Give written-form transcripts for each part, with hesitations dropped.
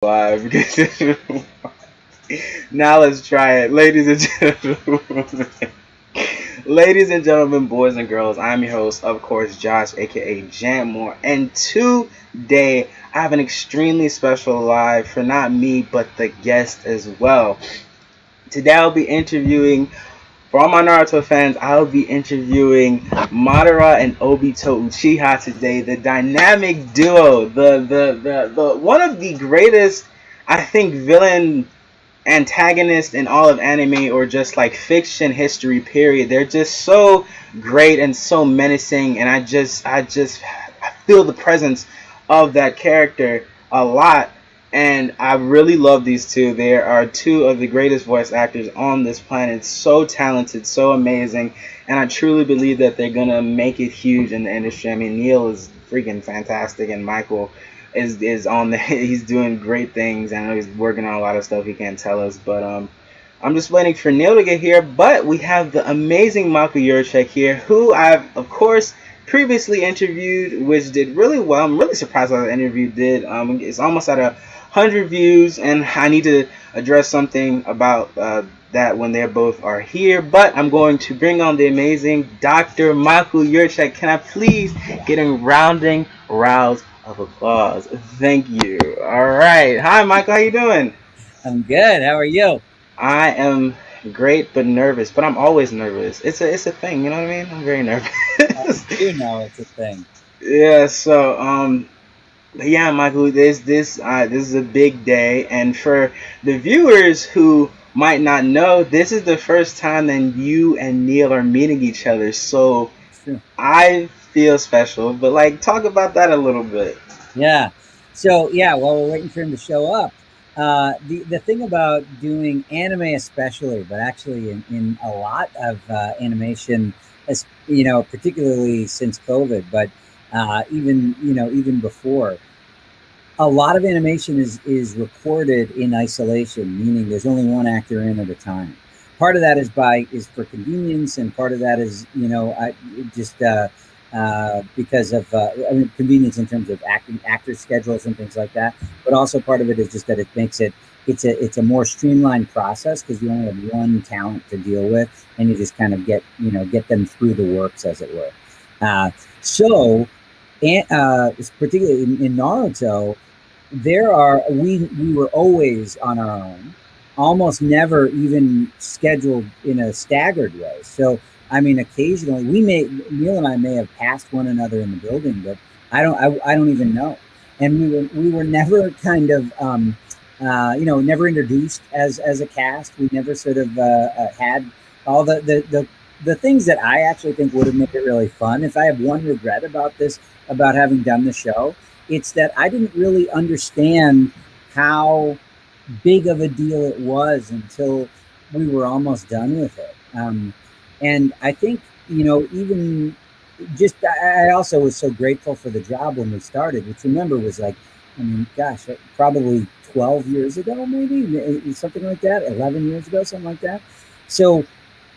Live. Now let's try it, ladies and gentlemen. Ladies and gentlemen, boys and girls, I'm your host, of course, Josh, aka Jammore, and today I have an extremely special live for not me but the guest as well. Today I'll be interviewing, for all my Naruto fans, I'll be interviewing Madara and Obito Uchiha today, the dynamic duo, the one of the greatest, I think, villain antagonist in all of anime or just like fiction history period. They're just so great and so menacing, and I feel the presence of that character a lot, and I really love these two. They are two of the greatest voice actors on this planet, so talented, so amazing, and I truly believe that they're gonna make it huge in the industry. I mean, Neil is freaking fantastic, and Michael is on the he's doing great things. I know he's working on a lot of stuff he can't tell us, but I'm just waiting for Neil to get here. But we have the amazing Michael Yurchak here, who I've of course previously interviewed, which did really well. I'm really surprised how the interview did. It's almost at 100 views, and I need to address something about that when they both are here. But I'm going to bring on the amazing Dr. Michael Yurchak. Can I please get a rounding rouse of applause? Thank you. All right. Hi, Michael. How you doing? I'm good. How are you? I am great, but nervous. But I'm always nervous. It's a thing. You know what I mean? I'm very nervous. I do know it's a thing. Yeah. So but yeah, Michael, this is a big day, and for the viewers who might not know, this is the first time that you and Neil are meeting each other. So Sure. I feel special, but like talk about that a little bit. Yeah. While we're waiting for him to show up, the thing about doing anime, especially, but actually in a lot of animation, as particularly since COVID, but even before, a lot of animation is recorded in isolation, meaning there's only one actor in at a time. Part of that is for convenience, and part of that is just because of convenience in terms of actor schedules and things like that. But also part of it is just that it makes it's a more streamlined process because you only have one talent to deal with, and you just kind of get them through the works, as it were. So, particularly in Naruto, we were always on our own, almost never even scheduled in a staggered way. So I mean, occasionally Neil and I may have passed one another in the building, but I don't even know. And we were never kind of never introduced as a cast. We never sort of had all the things that I actually think would have made it really fun. If I have one regret about this, about having done the show, it's that I didn't really understand how big of a deal it was until we were almost done with it. And I think, even just, I also was so grateful for the job when we started, which remember was like, I mean, gosh, probably 12 years ago, maybe something like that, 11 years ago, something like that. So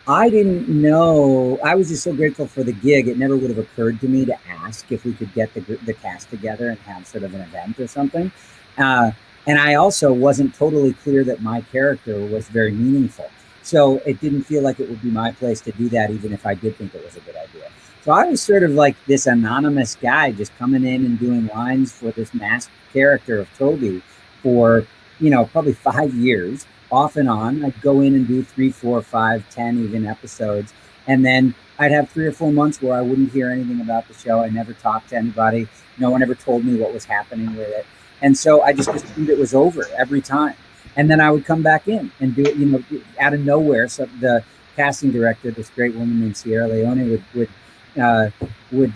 I didn't know. I was just so grateful for the gig. It never would have occurred to me to ask if we could get the cast together and have sort of an event or something. And I also wasn't totally clear that my character was very meaningful. So it didn't feel like it would be my place to do that, even if I did think it was a good idea. So I was sort of like this anonymous guy just coming in and doing lines for this masked character of Toby for, probably 5 years off and on. I'd go in and do 3, 4, 5, 10 even episodes. And then I'd have 3 or 4 months where I wouldn't hear anything about the show. I never talked to anybody. No one ever told me what was happening with it. And so I just assumed it was over every time. And then I would come back in and do it, out of nowhere. So the casting director, this great woman named Sierra Leone, would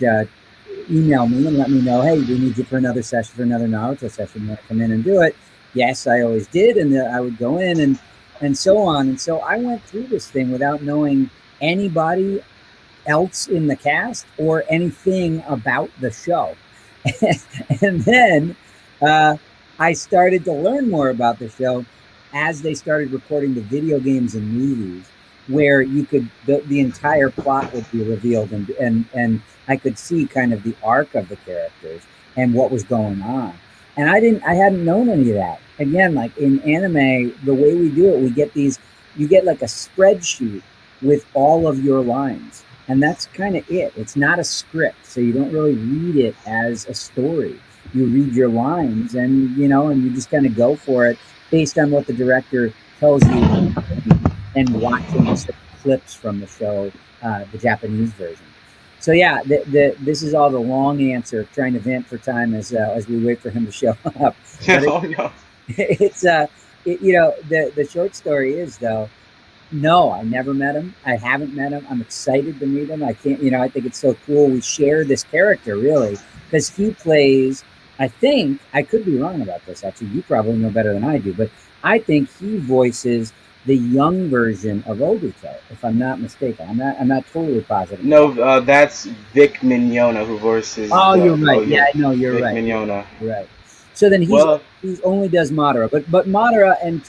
email me and let me know, hey, we need you for another session, for another Naruto session. You want to come in and do it? Yes, I always did, and I would go in and so on. And so I went through this thing without knowing anybody else in the cast or anything about the show. And then I started to learn more about the show as they started recording the video games and movies, where you could the entire plot would be revealed, and I could see kind of the arc of the characters and what was going on. And I hadn't known any of that. Again, like in anime, the way we do it, we get these, you get like a spreadsheet with all of your lines. And that's kind of it. It's not a script. So you don't really read it as a story. You read your lines and, and you just kind of go for it based on what the director tells you and watching clips from the show, the Japanese version. So yeah, this is all the long answer, trying to vent for time as we wait for him to show up. But Oh no. it's the short story is though, no, I never met him. I haven't met him. I'm excited to meet him. I can't, I think it's so cool. We share this character really because he plays. I think I could be wrong about this. Actually, you probably know better than I do, but I think he voices the young version of Obito, if I'm not mistaken. I'm not totally positive. No, that's Vic Mignogna who voices. Oh, you're right. Oh, Yeah, no, you're Vic right. Mignogna. Right. So then Well, he's only does Madara, but Madara and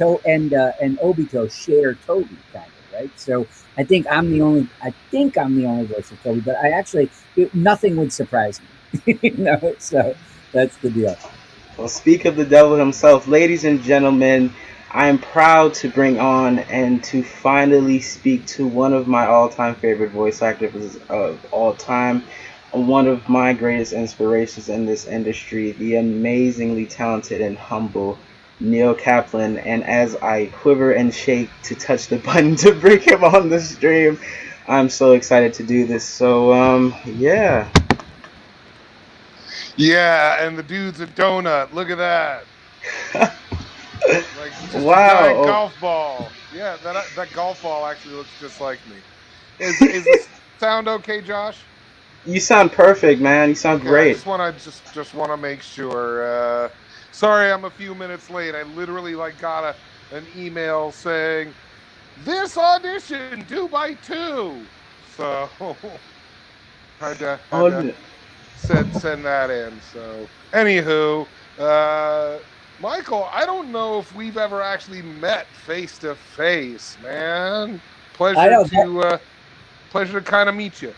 Obito share Toby kind of, right? So I think I'm the only voice of Toby, but I actually nothing would surprise me. So that's the deal. well, speak of the devil himself, ladies and gentlemen. I am proud to bring on and to finally speak to one of my all-time favorite voice actors of all time, one of my greatest inspirations in this industry, the amazingly talented and humble Neil Kaplan. And as I quiver and shake to touch the button to bring him on the stream, I'm so excited to do this. So, yeah. Yeah, and the dude's a donut. Look at that. Like just a giant Wow. golf ball. Yeah, that golf ball actually looks just like me. Is the sound okay, Josh? You sound perfect, man. You sound Okay, great. I just want to make sure. Sorry, I'm a few minutes late. I literally got an email saying this audition due by 2. So had to send that in. So anywho, Michael, I don't know if we've ever actually met face to face, man. Pleasure to kind of meet you.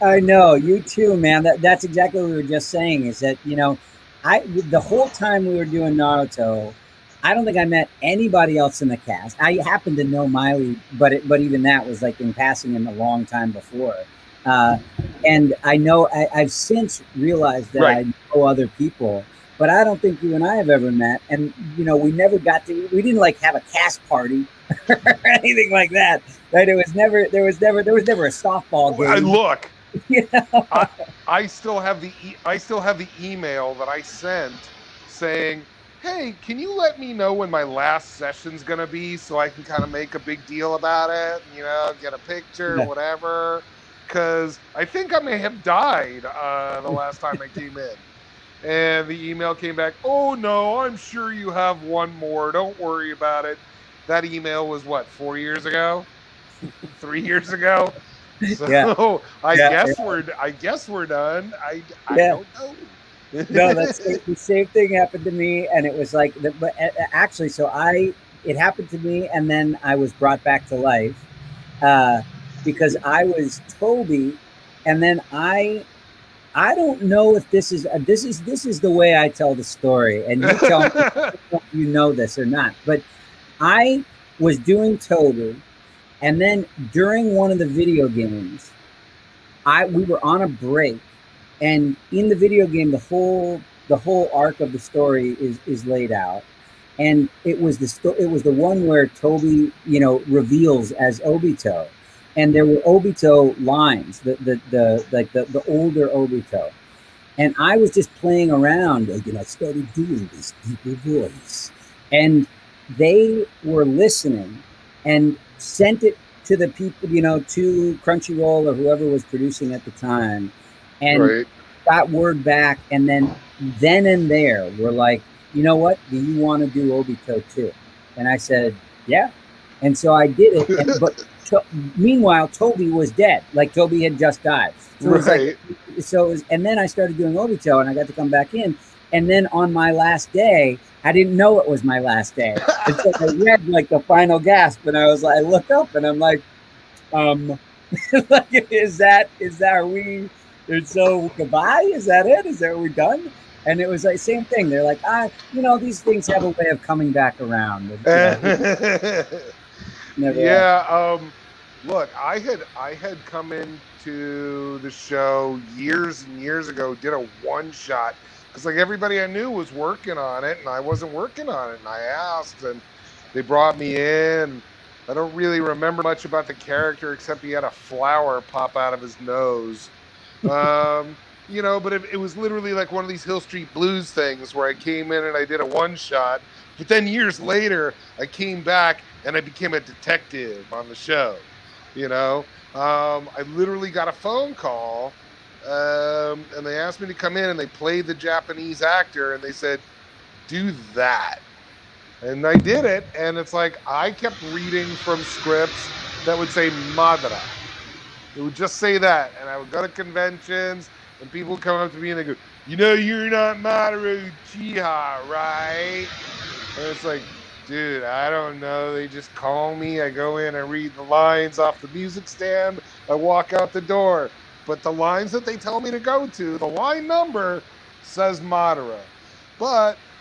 I know, you too, man. That's exactly what we were just saying. Is that the whole time we were doing Naruto, I don't think I met anybody else in the cast. I happened to know Miley, but even that was like in passing him a long time before. And I know I've since realized that I know other people, but I don't think you and I have ever met. And we never we didn't have a cast party or anything like that. Right? There was never a softball game. Look, I still have the email that I sent saying, hey, can you let me know when my last session's gonna be so I can kind of make a big deal about it, get a picture, whatever. Because I think I may have died the last time I came in. And the email came back, oh no, I'm sure you have one more. Don't worry about it. That email was what, 4 years ago? 3 years ago? So I guess we're done. I don't know. No, that's the same thing happened to me, and it was like, but actually, it happened to me, and then I was brought back to life because I was Toby, and then I don't know if this is the way I tell the story, and you tell me if you know this or not, but I was doing Toby, and then during one of the video games, we were on a break. And in the video game, the whole arc of the story is laid out, and it was the one where Toby reveals as Obito, and there were Obito lines, the older Obito, and I was just playing around, I started doing this deeper voice, and they were listening and sent it to the people, to Crunchyroll or whoever was producing at the time. And got word back, and then and there, we're like, you know what? Do you want to do Obito too? And I said, yeah. And so I did it. But meanwhile, Toby was dead. Like Toby had just died. So it was and then I started doing Obito, and I got to come back in. And then on my last day, I didn't know it was my last day. And so I read the final gasp, and I look up, and I'm like, is that are we? And so goodbye. Is that it? Is that we done? And it was like same thing. They're like, these things have a way of coming back around. Never. Yeah. Look, I had come into the show years and years ago, did a one shot because like everybody I knew was working on it, and I wasn't working on it, and I asked, and they brought me in. I don't really remember much about the character except he had a flower pop out of his nose. Um, but it was literally like one of these Hill Street Blues things where I came in and I did a one shot, but then years later I came back and I became a detective on the show. I literally got a phone call, and they asked me to come in, and they played the Japanese actor, and they said, "Do that." And I did it, and it's like I kept reading from scripts that would say Madara. It would just say that, and I would go to conventions, and people would come up to me and they go, "You're not Madara Uchiha, right?" And it's like, dude, I don't know. They just call me. I go in, I read the lines off the music stand, I walk out the door. But the lines that they tell me to go to, the line number says Madara.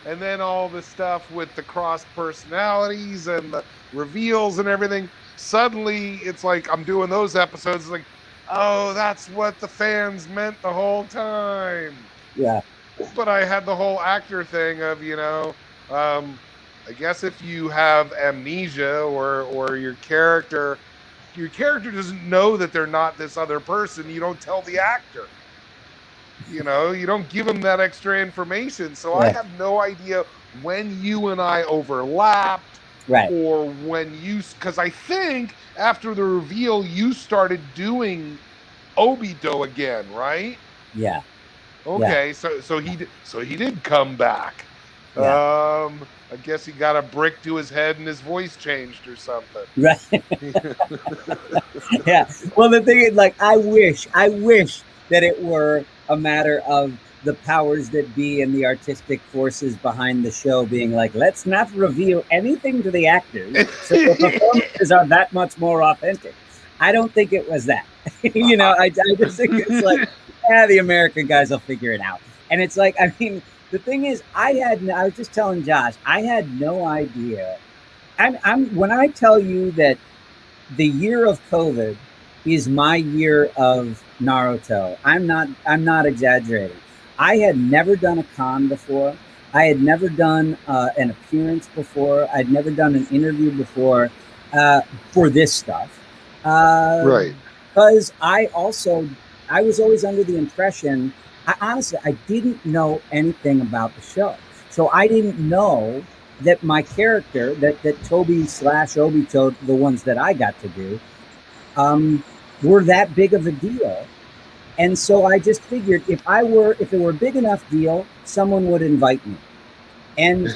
And then all the stuff with the cross personalities and the reveals and everything, suddenly it's like I'm doing those episodes. It's like, oh, that's what the fans meant the whole time. Yeah. But I had the whole actor thing of, I guess if you have amnesia or your character doesn't know that they're not this other person, you don't tell the actor. You don't give them that extra information. So I have no idea when you and I overlapped, right, or when because I think after the reveal you started doing Obito again, right? Yeah. Okay, yeah. So he did come back. Yeah. I guess he got a brick to his head and his voice changed or something. Right. Yeah. Well, the thing is, like, I wish that it were a matter of the powers that be and the artistic forces behind the show being like, let's not reveal anything to the actors so the performances are that much more authentic. I don't think it was that. I just think it's like, the American guys will figure it out. And it's like, I mean, the thing is, I was just telling Josh, I had no idea. When I tell you that the year of COVID is my year of Naruto, I'm not exaggerating. I had never done a con before. I had never done an appearance before. I'd never done an interview before for this stuff. Right. Because I was always under the impression, honestly, I didn't know anything about the show. So I didn't know that my character, that Toby / Obito, the ones that I got to do, were that big of a deal. And so I just figured if it were a big enough deal, someone would invite me. And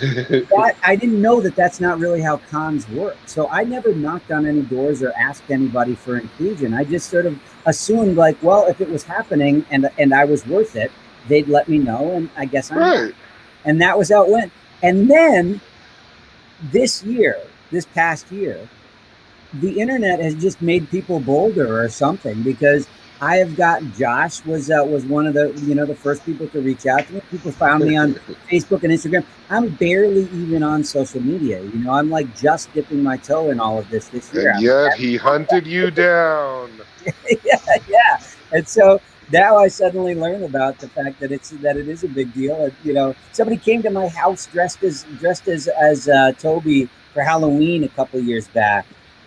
I didn't know that that's not really how cons work. So I never knocked on any doors or asked anybody for inclusion. I just sort of assumed, like, well, if it was happening and I was worth it, they'd let me know, and I guess I'm right. And that was how it went. And then this past year, the internet has just made people bolder or something, because I have got Josh was one of the first people to reach out to me. People found me on Facebook and Instagram. I'm barely even on social media. I'm like just dipping my toe in all of this year. And yet he hunted you down. yeah. And so now I suddenly learn about the fact that it is a big deal. Somebody came to my house dressed as Toby for Halloween a couple of years back.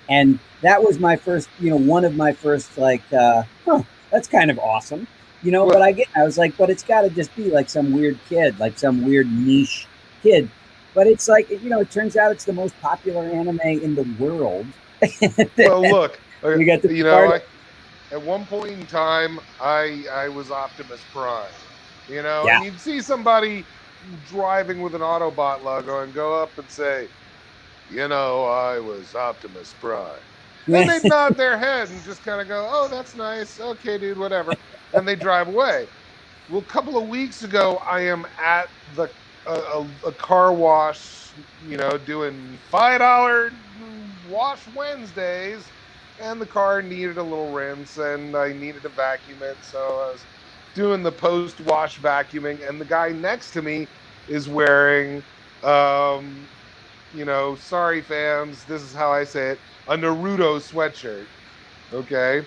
And that was my first, one of my first, like, that's kind of awesome, But I was like, but it's got to just be like some weird kid, like some weird niche kid. But it's like, it turns out it's the most popular anime in the world. Well, look, we got the at one point in time, I was Optimus Prime, Yeah. And you'd see somebody driving with an Autobot logo and go up and say, I was Optimus Prime. And they'd nod their head and just kind of go, oh, that's nice. Okay, dude, whatever. And they drive away. Well, a couple of weeks ago, I am at a car wash, doing $5 wash Wednesdays. And the car needed a little rinse, and I needed to vacuum it. So I was doing the post-wash vacuuming, and the guy next to me is wearing, sorry fans, this is how I say it, a Naruto sweatshirt. Okay,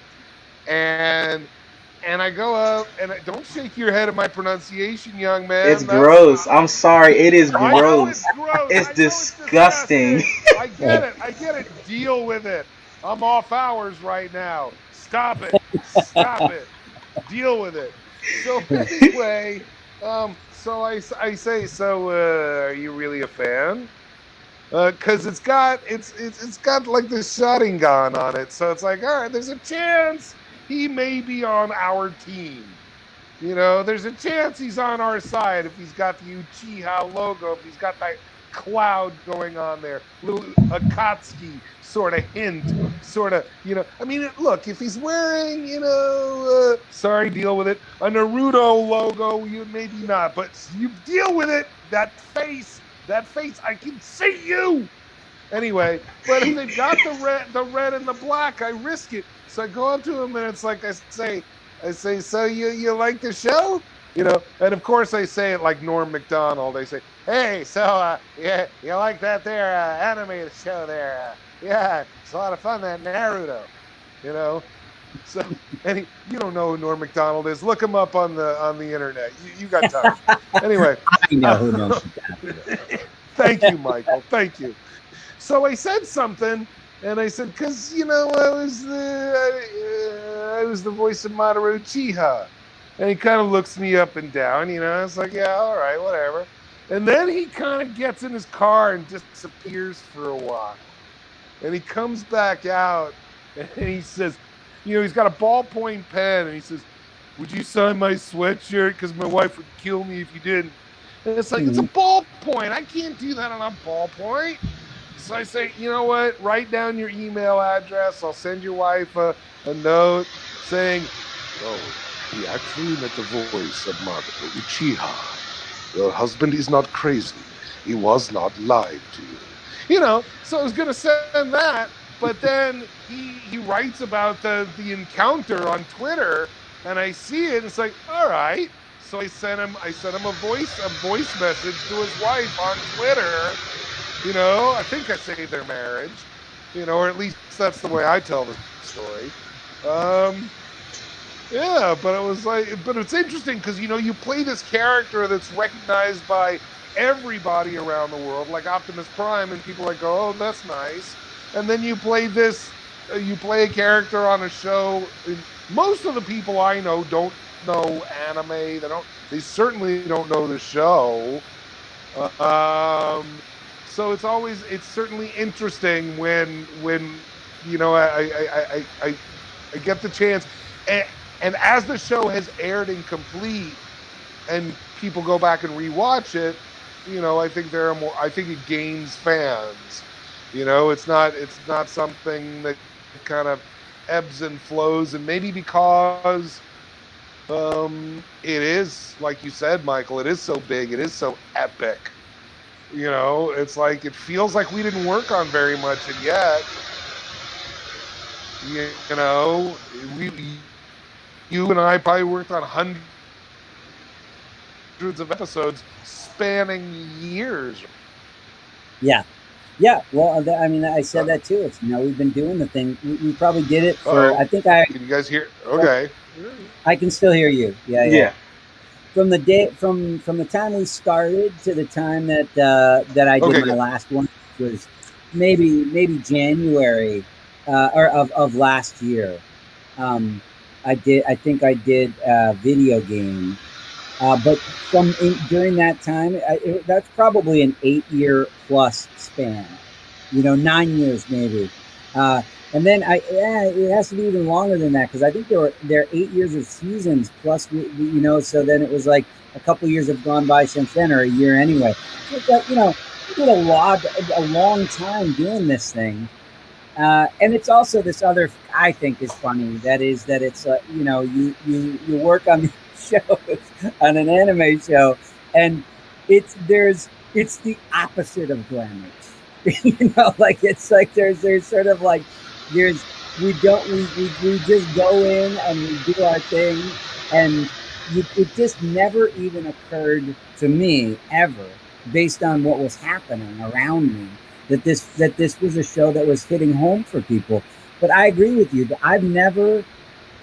and I go up, and don't shake your head at my pronunciation, young man. It's gross. I'm sorry. It is I know it's gross. gross. It's I know disgusting. it's disgusting. I get it. Deal with it. I'm off hours right now. Stop it. Deal with it. So anyway, so I say, so are you really a fan? Because it's got like the Sharingan on it, so it's like, all right, there's a chance he may be on our team. There's a chance he's on our side if he's got the Uchiha logo, if he's got that cloud going on there, little Akatsuki sort of hint, sort of, I mean, look, if he's wearing, sorry, deal with it, a Naruto logo, you maybe not, but you deal with it, that face, I can see you. Anyway, but if they've got the red and the black, I risk it. So I go up to him, and it's like I say, so you like the show? And of course I say it like Norm Macdonald. I say, hey, so yeah, you like that there animated show there? Yeah, it's a lot of fun, that Naruto. So, and you don't know who Norm Macdonald is? Look him up on the internet. You got time. Anyway, I know who knows that. Thank you, Michael. Thank you. So I said something, and I said, because I was the voice of Madara Uchiha, and he kind of looks me up and down. I was like, yeah, all right, whatever. And then he kind of gets in his car and disappears for a while, and he comes back out, and he says, he's got a ballpoint pen, and he says, would you sign my sweatshirt? Because my wife would kill me if you didn't. And it's like, it's a ballpoint. I can't do that on a ballpoint. So I say, you know what? Write down your email address. I'll send your wife a note saying, oh, he actually met the voice of Madara Uchiha. Your husband is not crazy. He was not lied to you. So I was going to send that, but then he writes about the encounter on Twitter, and I see it, and it's like, all right. So I sent him a voice message to his wife on Twitter. I think I saved their marriage. Or at least that's the way I tell the story. Yeah, but it's interesting because you play this character that's recognized by everybody around the world, like Optimus Prime, and people like go, oh, that's nice. And then you play a character on a show. Most of the people I know don't know anime. They certainly don't know the show. So it's certainly interesting when I get the chance, and as the show has aired incomplete, and people go back and rewatch it, I think it gains fans. It's not something that kind of ebbs and flows, and maybe because it is, like you said, Michael, it is so big, it is so epic. It's like it feels like we didn't work on very much, and yet, you and I probably worked on hundreds of episodes spanning years. Yeah. Well, I said that too. It's we've been doing the thing. We probably did it for. I think I. Can you guys hear? Okay. I can still hear you. Yeah. From the time we started to the time that I did my last one, which was maybe January of last year. I think I did a video game, but during that time, that's probably an 8-year plus span. 9 years maybe. And then it has to be even longer than that because I think there are 8 years of seasons plus, so then it was like a couple years have gone by since then, or a year anyway. So we did a long time doing this thing. And it's also this other, I think is funny, that it's, you work on these shows, on an anime show, and it's the opposite of glamorous. It's like there's sort of like, we just go in and we do our thing, and it just never even occurred to me ever, based on what was happening around me, that this was a show that was hitting home for people. But I agree with you that I've never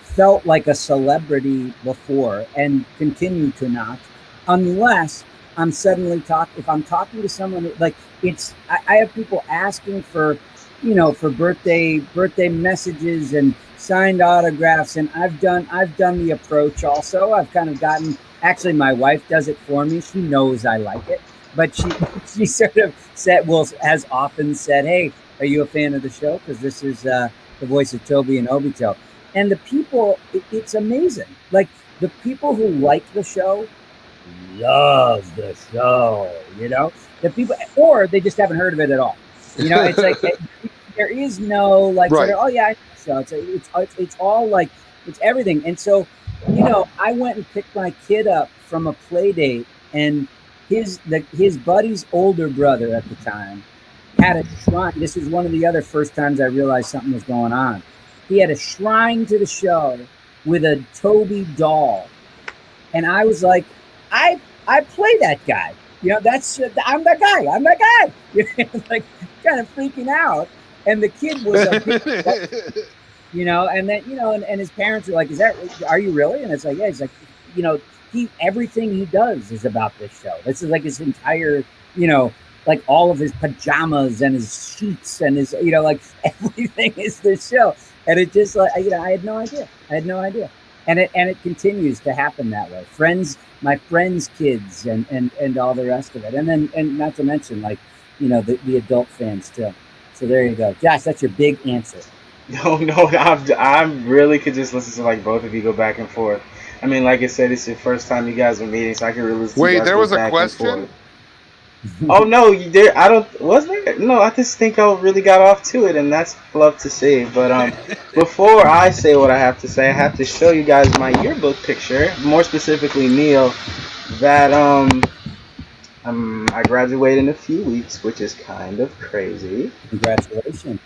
felt like a celebrity before and continue to not, unless I'm suddenly if I'm talking to someone, like I have people asking for, for birthday messages and signed autographs, and I've done the approach also. I've kind of gotten, actually my wife does it for me. She knows I like it, but she sort of has often said, "Hey, are you a fan of the show? Because this is the voice of Toby and Obito." And the people, it's amazing. Like, the people who like the show love the show, the people, or they just haven't heard of it at all. It's like there is no like, right. oh yeah, I know the show. It's all like, it's everything. And so, I went and picked my kid up from a play date, and his buddy's older brother at the time had a shrine. This was one of the other first times I realized something was going on. He had a shrine to the show with a Toby doll, and I was like, I play that guy. That's I'm that guy. I'm that guy. Like, kind of freaking out. And the kid was and then and his parents were like, are you really? And it's like, yeah. He's like, everything he does is about this show. This is like his entire, like all of his pajamas and his sheets and his, like everything is this show. And it just like, I had no idea. And it continues to happen that way. My friends' kids and all the rest of it. And not to mention, like, the adult fans too. So there you go. Josh, that's your big answer. No, I really could just listen to like both of you go back and forth. I mean, like I said, it's your first time you guys are meeting, so I can really listen to you guys there go was back a question? and forth. Oh no, I don't. Was there? No, I just think I really got off to it, and that's love to see. But before I say what I have to say, I have to show you guys my yearbook picture. More specifically, Neil, that I graduate in a few weeks, which is kind of crazy. Congratulations.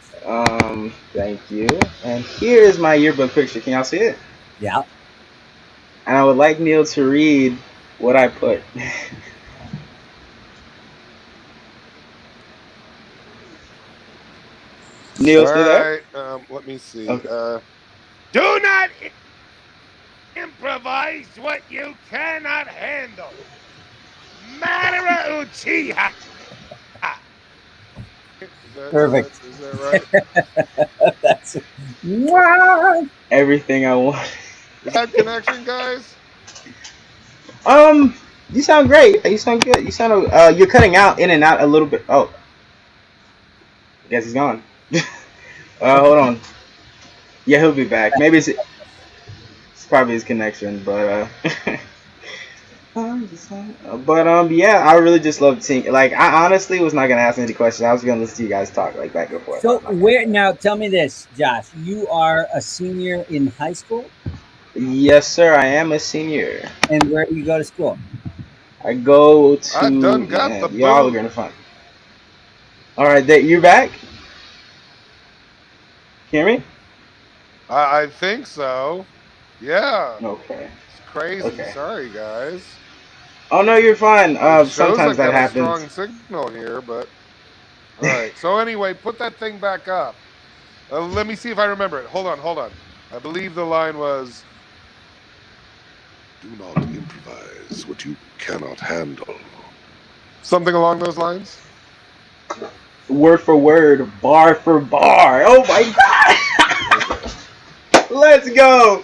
Thank you. And here is my yearbook picture. Can y'all see it? Yeah. And I would like Neil to read what I put. Neil, still there? Let me see. Okay. Do not improvise what you cannot handle. Madara Uchiha. Perfect. Is that right? That's everything I want. Is that connection, guys? You sound great. You sound good. You sound. You're cutting out in and out a little bit. Oh, I guess he's gone. Hold on. Yeah, he'll be back. Maybe it's probably his connection, but yeah, I really just love seeing. Like, I honestly was not gonna ask any questions. I was gonna listen to you guys talk like back and forth. So where now? Tell me this, Josh. You are a senior in high school? Yes, sir. I am a senior. And where do you go to school? I go to. I done got the y'all are gonna find. All right, you're back. Hear me? I think so. Yeah. Okay. It's crazy. Okay. Sorry, guys. Oh no, you're fine. Sometimes that happens. A strong signal here, but all right. So anyway, put that thing back up. Let me see if I remember it. Hold on. I believe the line was, "Do not improvise what you cannot handle." Something along those lines. Word for word, bar for bar. Oh my god! Let's go!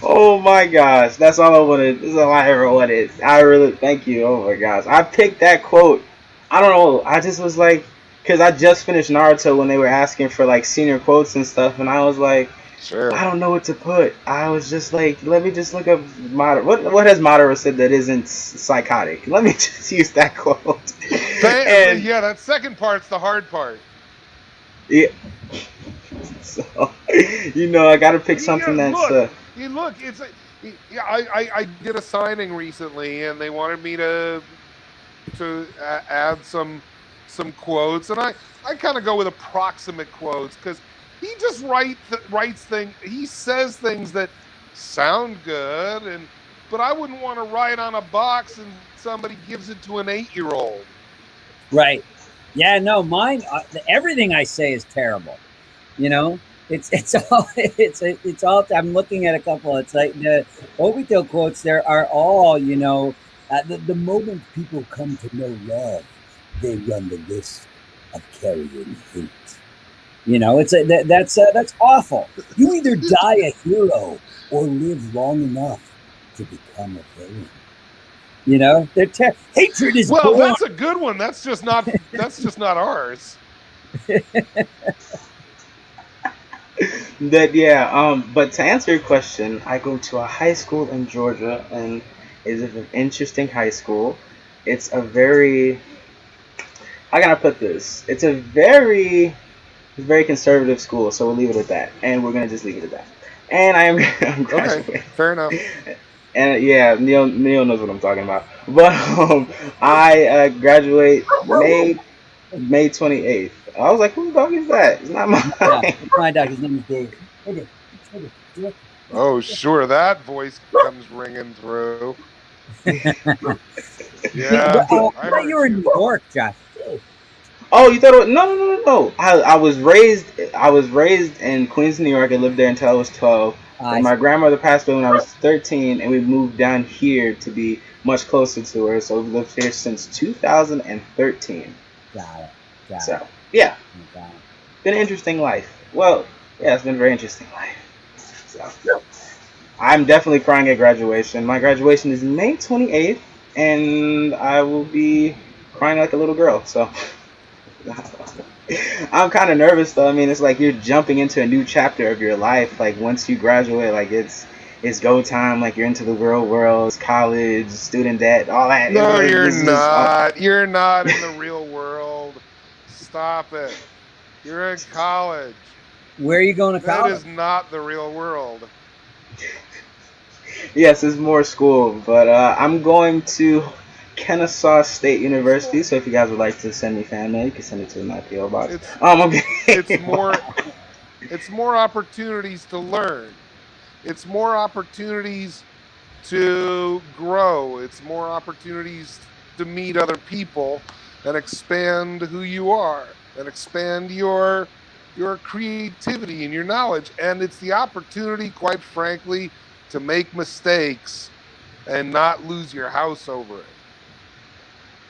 Oh my gosh, that's all I wanted. This is all I ever wanted. I really thank you. Oh my gosh, I picked that quote. I don't know. I just was like, because I just finished Naruto when they were asking for like senior quotes and stuff, and I was like, sure. I don't know what to put. I was just like, let me just look up Madara. What has Madara said that isn't psychotic? Let me just use that quote. And, yeah, that second part's the hard part. Yeah. So, I got to pick something that's. Look, it's I did a signing recently, and they wanted me to add some quotes, and I kind of go with approximate quotes because he just writes things. He says things that sound good, and but I wouldn't want to write on a box and somebody gives it to an 8-year-old. Right. Yeah, no, mine, everything I say is terrible. You know, it's all, it's all, I'm looking at a couple, it's like the Obito quotes there are all, the moment people come to know love, they run the risk of carrying hate. That's awful. You either die a hero or live long enough to become a villain. Hatred is Well, born. that's a good one. That's just not ours. But to answer your question, I go to a high school in Georgia, and it's an interesting high school. It's a very, how can I put this? It's a very conservative school, so we'll leave it at that, and we're gonna just leave it at that. And I'm graduating. Okay, fair enough. And yeah, Neil knows what I'm talking about. But I graduate May 28th. I was like, whose dog is that? It's not mine. Yeah, it's my dog. His name is Dave. Hey, Dave. Oh, sure, that voice comes ringing through. Yeah, I thought you were in New York, Josh. Oh, you thought it was, no. I was raised in Queens, New York. I lived there until I was 12. And my grandmother passed away when I was 13, and we moved down here to be much closer to her. So we've lived here since 2013. Got it. Yeah. Been an interesting life. Well, yeah, it's been a very interesting life. So, I'm definitely crying at graduation. My graduation is May 28th, and I will be crying like a little girl. So, I'm kind of nervous though. I mean, it's like you're jumping into a new chapter of your life. Like once you graduate, like it's go time. Like you're into the real world, college, student debt, all that. No, you're not. You're not in the real world. Stop it. You're in college. Where are you going to college? That is not the real world. Yes, it's more school, but I'm going to Kennesaw State University. So if you guys would like to send me fan mail, you can send it to my PO box. It's more opportunities to learn. It's more opportunities to grow. It's more opportunities to meet other people and expand who you are and expand your creativity and your knowledge. And it's the opportunity, quite frankly, to make mistakes and not lose your house over it.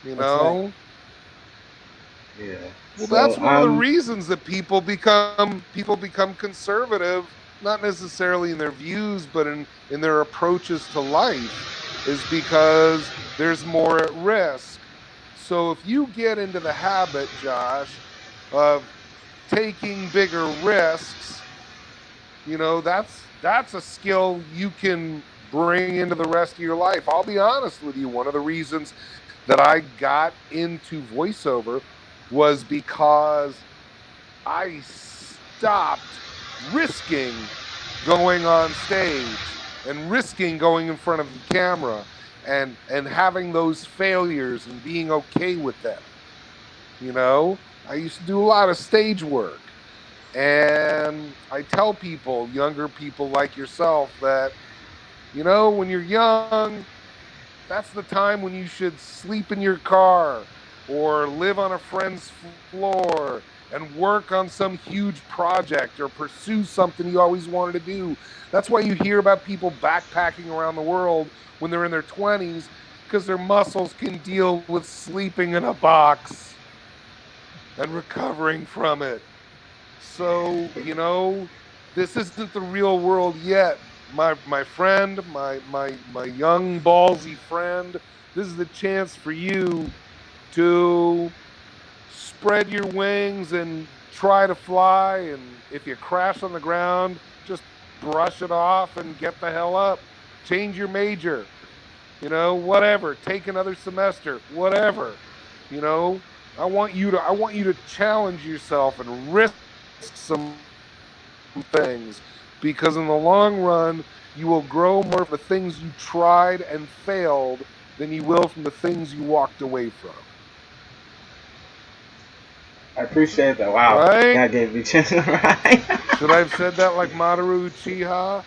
You know? Yeah. Well, that's one of the reasons that people become conservative, not necessarily in their views, but in their approaches to life, is because there's more at risk. So if you get into the habit, Josh, of taking bigger risks, that's a skill you can bring into the rest of your life. I'll be honest with you, one of the reasons that I got into voiceover was because I stopped risking going on stage and risking going in front of the camera and having those failures and being okay with them. I used to do a lot of stage work, and I tell people, younger people like yourself, that when you're young, that's the time when you should sleep in your car or live on a friend's floor and work on some huge project or pursue something you always wanted to do. That's why you hear about people backpacking around the world when they're in their 20s, because their muscles can deal with sleeping in a box and recovering from it. So, this isn't the real world yet. My friend, my young ballsy friend, this is the chance for you to spread your wings and try to fly. And if you crash on the ground, just brush it off and get the hell up. Change your major, whatever. Take another semester, whatever. I want you to challenge yourself and risk some things, because in the long run you will grow more from the things you tried and failed than you will from the things you walked away from. I appreciate that. Wow. Right? That gave me a chance. Right? Should I have said that like Madara Uchiha?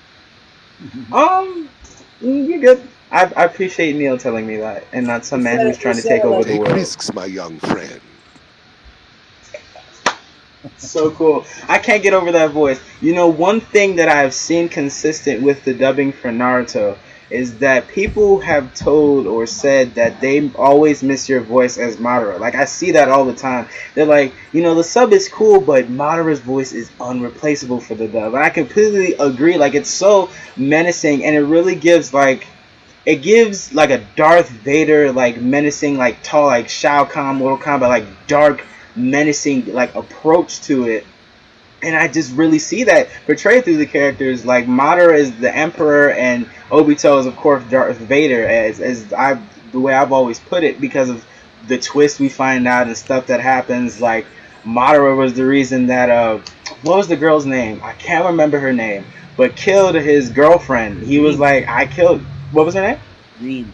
You're good. I appreciate Neil telling me that, and not some man who's You trying to said take it over like the Take world. risks, my young friend. So cool. I can't get over that voice. You know, one thing that I've seen consistent with the dubbing for Naruto is that people have told or said that they always miss your voice as Madara. Like, I see that all the time. They're like, you know, the sub is cool, but Madara's voice is unreplaceable for the dub. And I completely agree. Like, it's so menacing, and it really gives, like, it gives like a Darth Vader like menacing like tall like Shao Kahn Mortal Kombat like dark menacing like approach to it, and I just really see that portrayed through the characters. Like Madara is the Emperor, and Obito is of course Darth Vader, as I the way I've always put it, because of the twist we find out and stuff that happens. Like Madara was the reason that what was the girl's name? I can't remember her name, but killed his girlfriend. He was Green. like, I killed. What was her name? Green.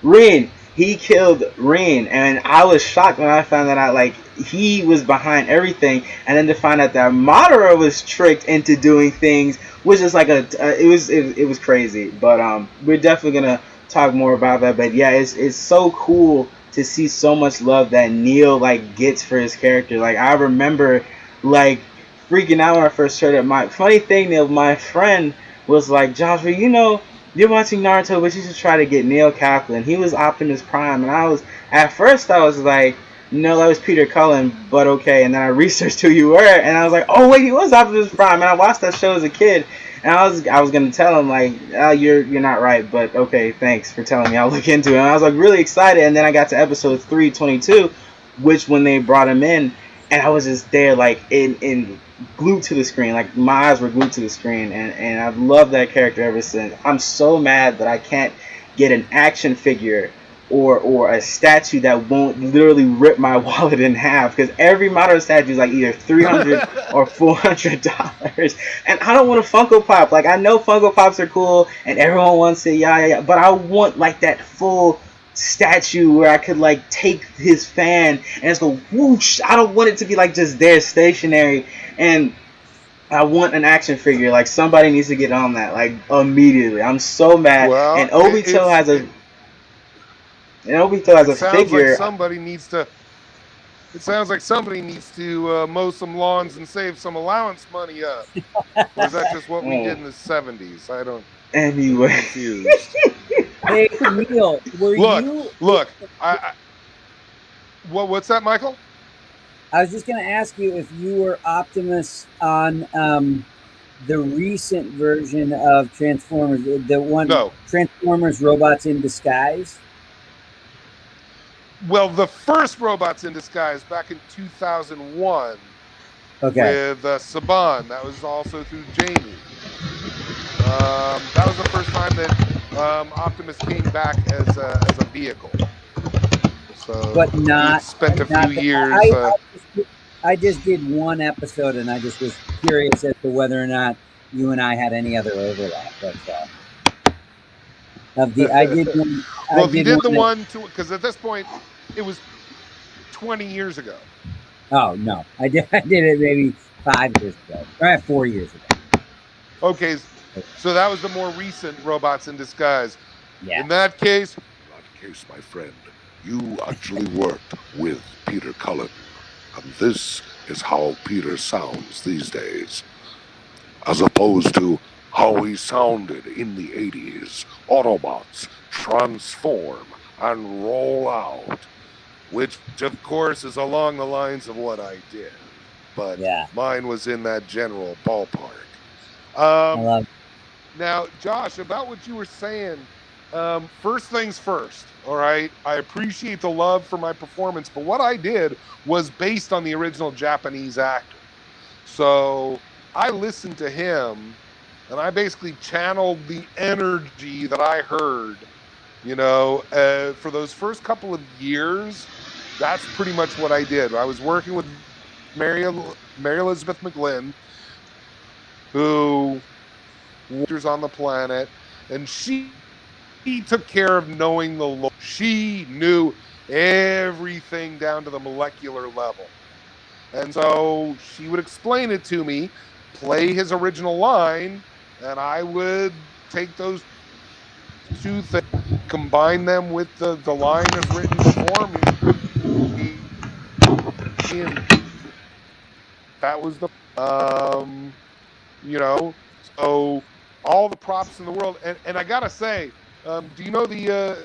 Rin. He killed Rin, and I was shocked when I found that out. Like he was behind everything, and then to find out that Madara was tricked into doing things was just like it was crazy. But we're definitely gonna talk more about that. But yeah, it's so cool to see so much love that Neil like gets for his character. Like I remember like freaking out when I first heard it. My funny thing, Neil, my friend was like, Joshua, you know, you're watching Naruto, but you should try to get Neil Kaplan. He was Optimus Prime, and at first I was like, no, that was Peter Cullen, but okay. And then I researched who you were, and I was like, oh wait, he was Optimus Prime. And I watched that show as a kid, and I was gonna tell him like, oh, you're not right, but okay, thanks for telling me. I'll look into it. And I was like really excited, and then I got to episode 322, which when they brought him in, and I was just there like in glued to the screen. Like my eyes were glued to the screen, and I've loved that character ever since. I'm so mad that I can't get an action figure or a statue that won't literally rip my wallet in half, because every modern statue is like either $300 or $400, and I don't want a Funko Pop. Like I know Funko Pops are cool and everyone wants it, yeah, but I want like that full statue where I could like take his fan and just go whoosh. I don't want it to be like just there stationary, and I want an action figure. Like somebody needs to get on that like immediately. I'm so mad. Well, And Obito has a it sounds like figure. somebody needs to. It sounds like somebody needs to mow some lawns and save some allowance money up. Or is that just what we did in the '70s? I'm Anyway. confused. Hey Neil, were you? Look. What's that, Michael? I was just going to ask you if you were Optimus on the recent version of Transformers, the one No. Transformers Robots in Disguise. Well, the first Robots in Disguise back in 2001 Okay. with Saban. That was also through Jamie. That was the first time that Optimus came back as a vehicle. So But not spent a not few the, years. I just did one episode, and I just was curious as to whether or not you and I had any other overlap. That's all. I did one. Well, if you did the one, because at this point it was 20 years ago. Oh no, I did it maybe 5 years ago, or 4 years ago. Okay, so that was the more recent Robots in Disguise. Yeah. In that case, my friend, you actually worked with Peter Cullen, and this is how Peter sounds these days, as opposed to how he sounded in the 80s. Autobots transform and roll out, which of course is along the lines of what I did, but mine was in that general ballpark. Now, Josh, about what you were saying, first things first, all right? I appreciate the love for my performance, but what I did was based on the original Japanese actor. So I listened to him, and I basically channeled the energy that I heard, for those first couple of years. That's pretty much what I did. I was working with Mary Elizabeth McGlynn, who was on the planet, and she took care of knowing the lore. She knew everything down to the molecular level. And so she would explain it to me, play his original line, and I would take those two things, combine them with the line that's written before me, and that was the you know, so all the props in the world. And I gotta say, do you know the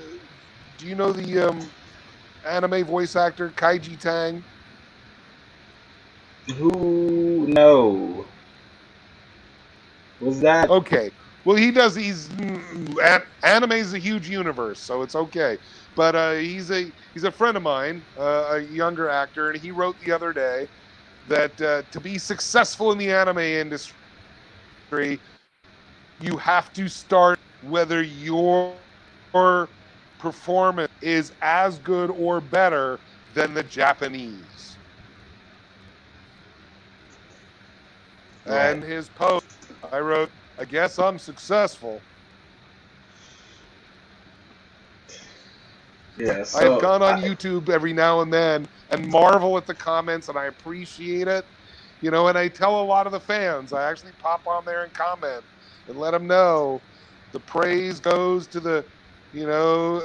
anime voice actor Kaiji Tang? Who? No. Was that? Okay. Well, anime is a huge universe, so it's okay. But he's a friend of mine, a younger actor, and he wrote the other day that to be successful in the anime industry, you have to start whether your performance is as good or better than the Japanese. Right. And his post, I wrote, I guess I'm successful. Yeah. I have gone on YouTube every now and then and marvel at the comments, and I appreciate it. You know, and I tell a lot of the fans, I actually pop on there and comment and let them know the praise goes to the, you know,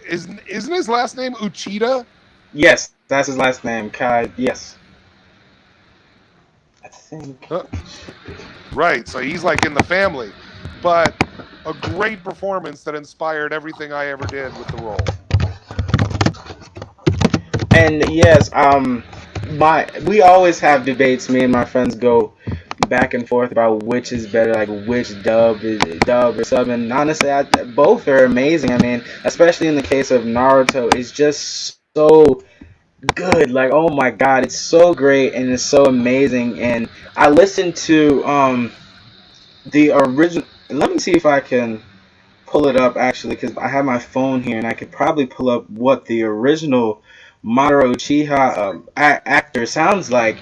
isn't his last name Uchiha? Yes, that's his last name. Kai. Yes. I think. Right, so he's like in the family. But a great performance that inspired everything I ever did with the role. And yes, we always have debates. Me and my friends go back and forth about which is better, like which dub or sub. And honestly, both are amazing. I mean, especially in the case of Naruto, it's just so good. Like, oh my god, it's so great and it's so amazing. And I listened to the original. Let me see if I can pull it up actually, because I have my phone here and I could probably pull up what the original Madara Uchiha actor sounds like,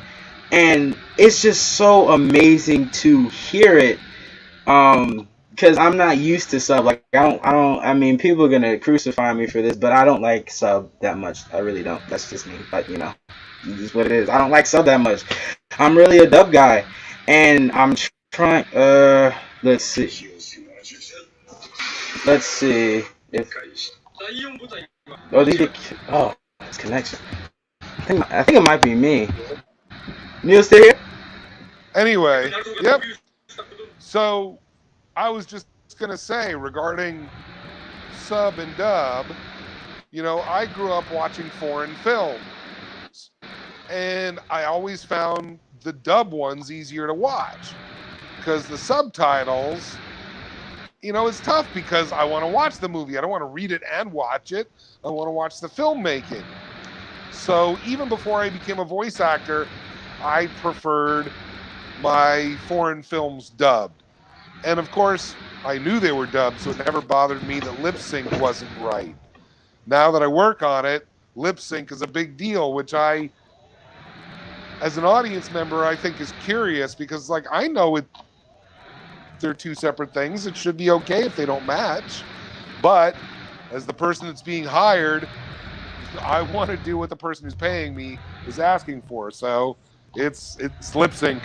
and it's just so amazing to hear it. Because I'm not used to sub. Like I mean, people are gonna crucify me for this, but I don't like sub that much. I really don't. That's just me. But you know, it's just what it is. I don't like sub that much. I'm really a dub guy, and I'm trying. Let's see. Let's see if. Oh, it's connection. I think it might be me. Neil still here? Anyway, yep. So I was just gonna say regarding sub and dub, you know, I grew up watching foreign films, and I always found the dub ones easier to watch because the subtitles, you know, it's tough because I want to watch the movie. I don't want to read it and watch it. I want to watch the filmmaking. So even before I became a voice actor, I preferred my foreign films dubbed. And of course, I knew they were dubbed, so it never bothered me that lip sync wasn't right. Now that I work on it, lip sync is a big deal, which I, as an audience member, I think is curious because, like, I know they're two separate things. It should be okay if they don't match. But as the person that's being hired, I want to do what the person who's paying me is asking for. So it's lip sync.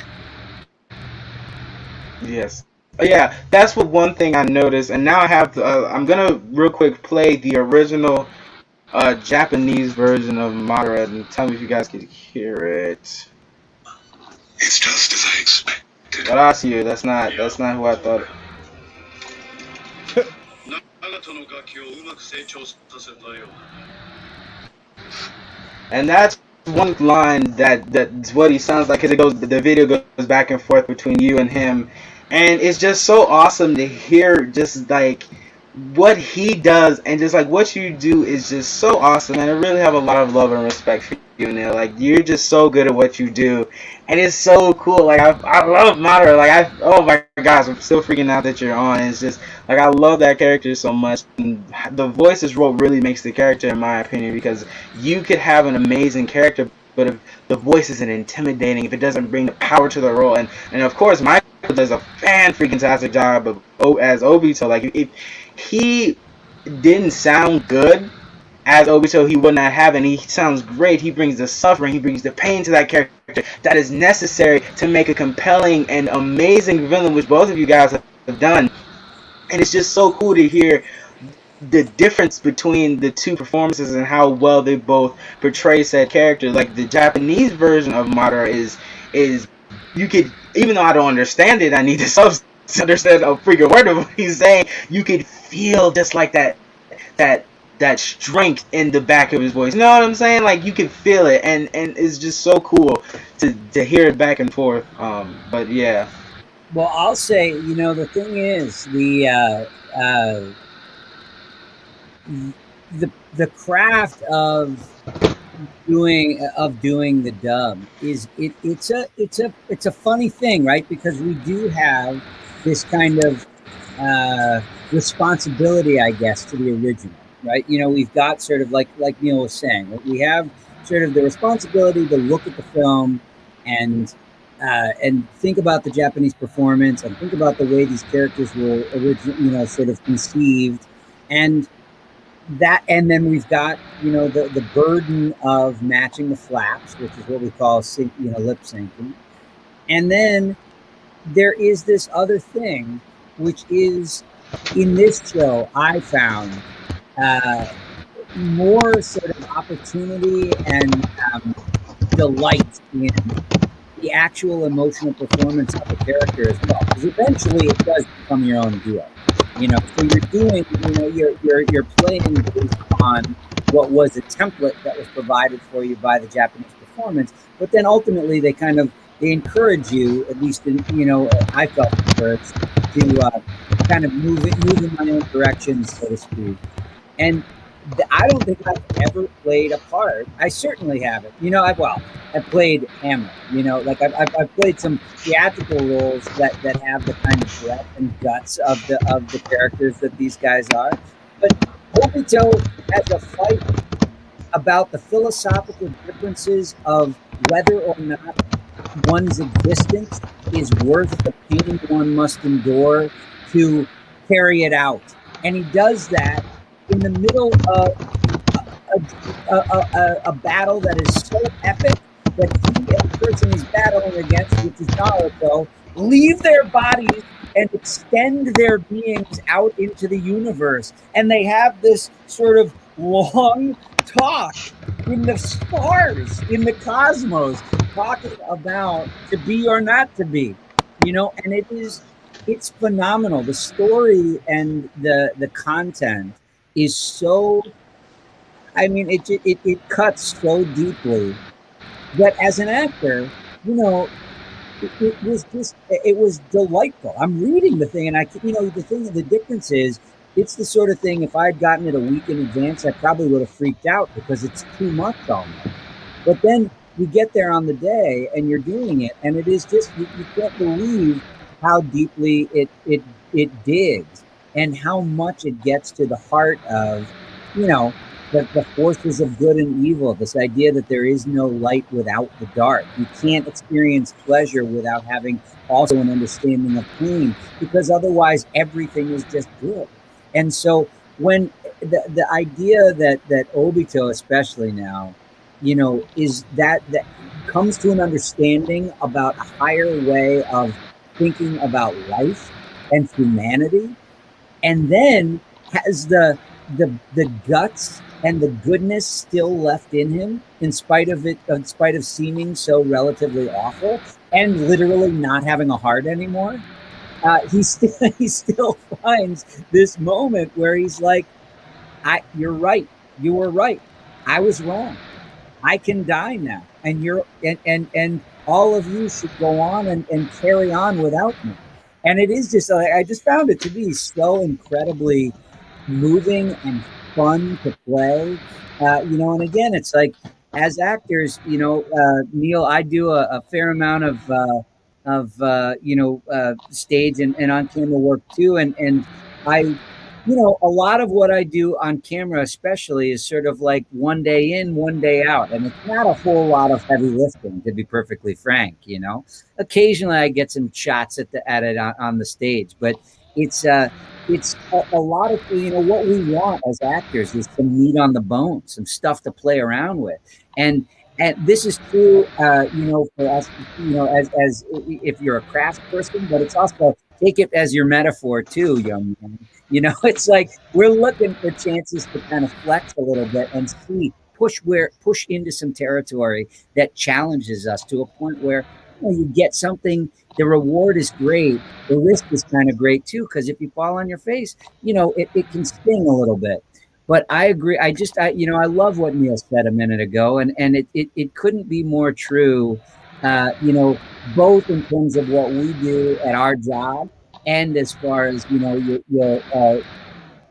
Yes. Yeah, that's what one thing I noticed, and now I have to, I'm gonna real quick play the original Japanese version of Madara and tell me if you guys can hear it. It's just as I expected. But I see you. That's not who I thought. And that's one line that's what he sounds like, because the video goes back and forth between you and him, and it's just so awesome to hear just like what he does, and just like what you do is just so awesome, and I really have a lot of love and respect for you, Neil. Like, you're just so good at what you do, and it's so cool. Like, I love Madara. Like, oh my gosh, I'm still freaking out that you're on. It's just like, I love that character so much, and the voice is what really makes the character, in my opinion, because you could have an amazing character, but if the voice isn't intimidating, if it doesn't bring the power to the role, and of course Michael does a fan-freaking-tastic job of as Obito. Like, if he didn't sound good as Obito, he would not have, and he sounds great. He brings the suffering, he brings the pain to that character that is necessary to make a compelling and amazing villain, which both of you guys have done. and it's just so cool to hear the difference between the two performances and how well they both portray said character. Like the Japanese version of Madara is you could, even though I don't understand it, I need to subs to understand a freaking word of what he's saying. You could feel just like that that strength in the back of his voice. You know what I'm saying? Like you can feel it, and it's just so cool to hear it back and forth. But yeah. Well, I'll say, the thing is, the craft of doing the dub is it's a funny thing, right? Because we do have this kind of responsibility, I guess, to the original, right? We've got sort of like Neil was saying, we have sort of the responsibility to look at the film and think about the Japanese performance and think about the way these characters were originally, sort of conceived, and then we've got the burden of matching the flaps, which is what we call lip syncing, and then there is this other thing, which is in this show I found more sort of opportunity and delight in the actual emotional performance of the character as well, because eventually it does become your own deal. So you're doing, you're playing based on what was a template that was provided for you by the Japanese performance, but then ultimately they encourage you, at least I felt encouraged to kind of move in my own direction, so to speak. And I don't think I've ever played a part. I certainly haven't. I've played Hammer. I've played some theatrical roles that have the kind of breadth and guts of the characters that these guys are. But Obito has a fight about the philosophical differences of whether or not one's existence is worth the pain one must endure to carry it out. And he does that in the middle of a battle that is so epic that he and the person he's battling against, which is Naruto, leave their bodies and extend their beings out into the universe. And they have this sort of long talk in the stars, in the cosmos, talking about to be or not to be, and it's phenomenal. The story and the content is so, I mean, it cuts so deeply. But as an actor, it was delightful. I'm reading the thing, and the difference is, it's the sort of thing, if I'd gotten it a week in advance, I probably would have freaked out because it's too much almost. But then you get there on the day and you're doing it, and it is just, you can't believe how deeply it digs and how much it gets to the heart of, the forces of good and evil, this idea that there is no light without the dark. You can't experience pleasure without having also an understanding of pain, because otherwise everything is just good. And so when the idea that Obito, especially now, is that comes to an understanding about a higher way of thinking about life and humanity, and then has the guts and the goodness still left in him, in spite of seeming so relatively awful and literally not having a heart anymore. He still finds this moment where he's like, "You're right. You were right. I was wrong. I can die now, and and all of you should go on and carry on without me." And it is just, I just found it to be so incredibly moving and fun to play. And again, it's like, as actors, Neil, I do a fair amount of stage and on camera work too, and I. A lot of what I do on camera, especially, is sort of like one day in, one day out. And it's not a whole lot of heavy lifting, to be perfectly frank. Occasionally I get some shots at it on the stage, but it's a lot of, what we want as actors is some meat on the bone, some stuff to play around with. And this is true, for us, as if you're a craft person, but it's also take it as your metaphor too, young man. You know, it's like we're looking for chances to kind of flex a little bit and push into some territory that challenges us to a point where you get something. The reward is great. The risk is kind of great too, because if you fall on your face, it can sting a little bit. But I agree. I love what Neil said a minute ago, and it couldn't be more true. Both in terms of what we do at our job, and as far as your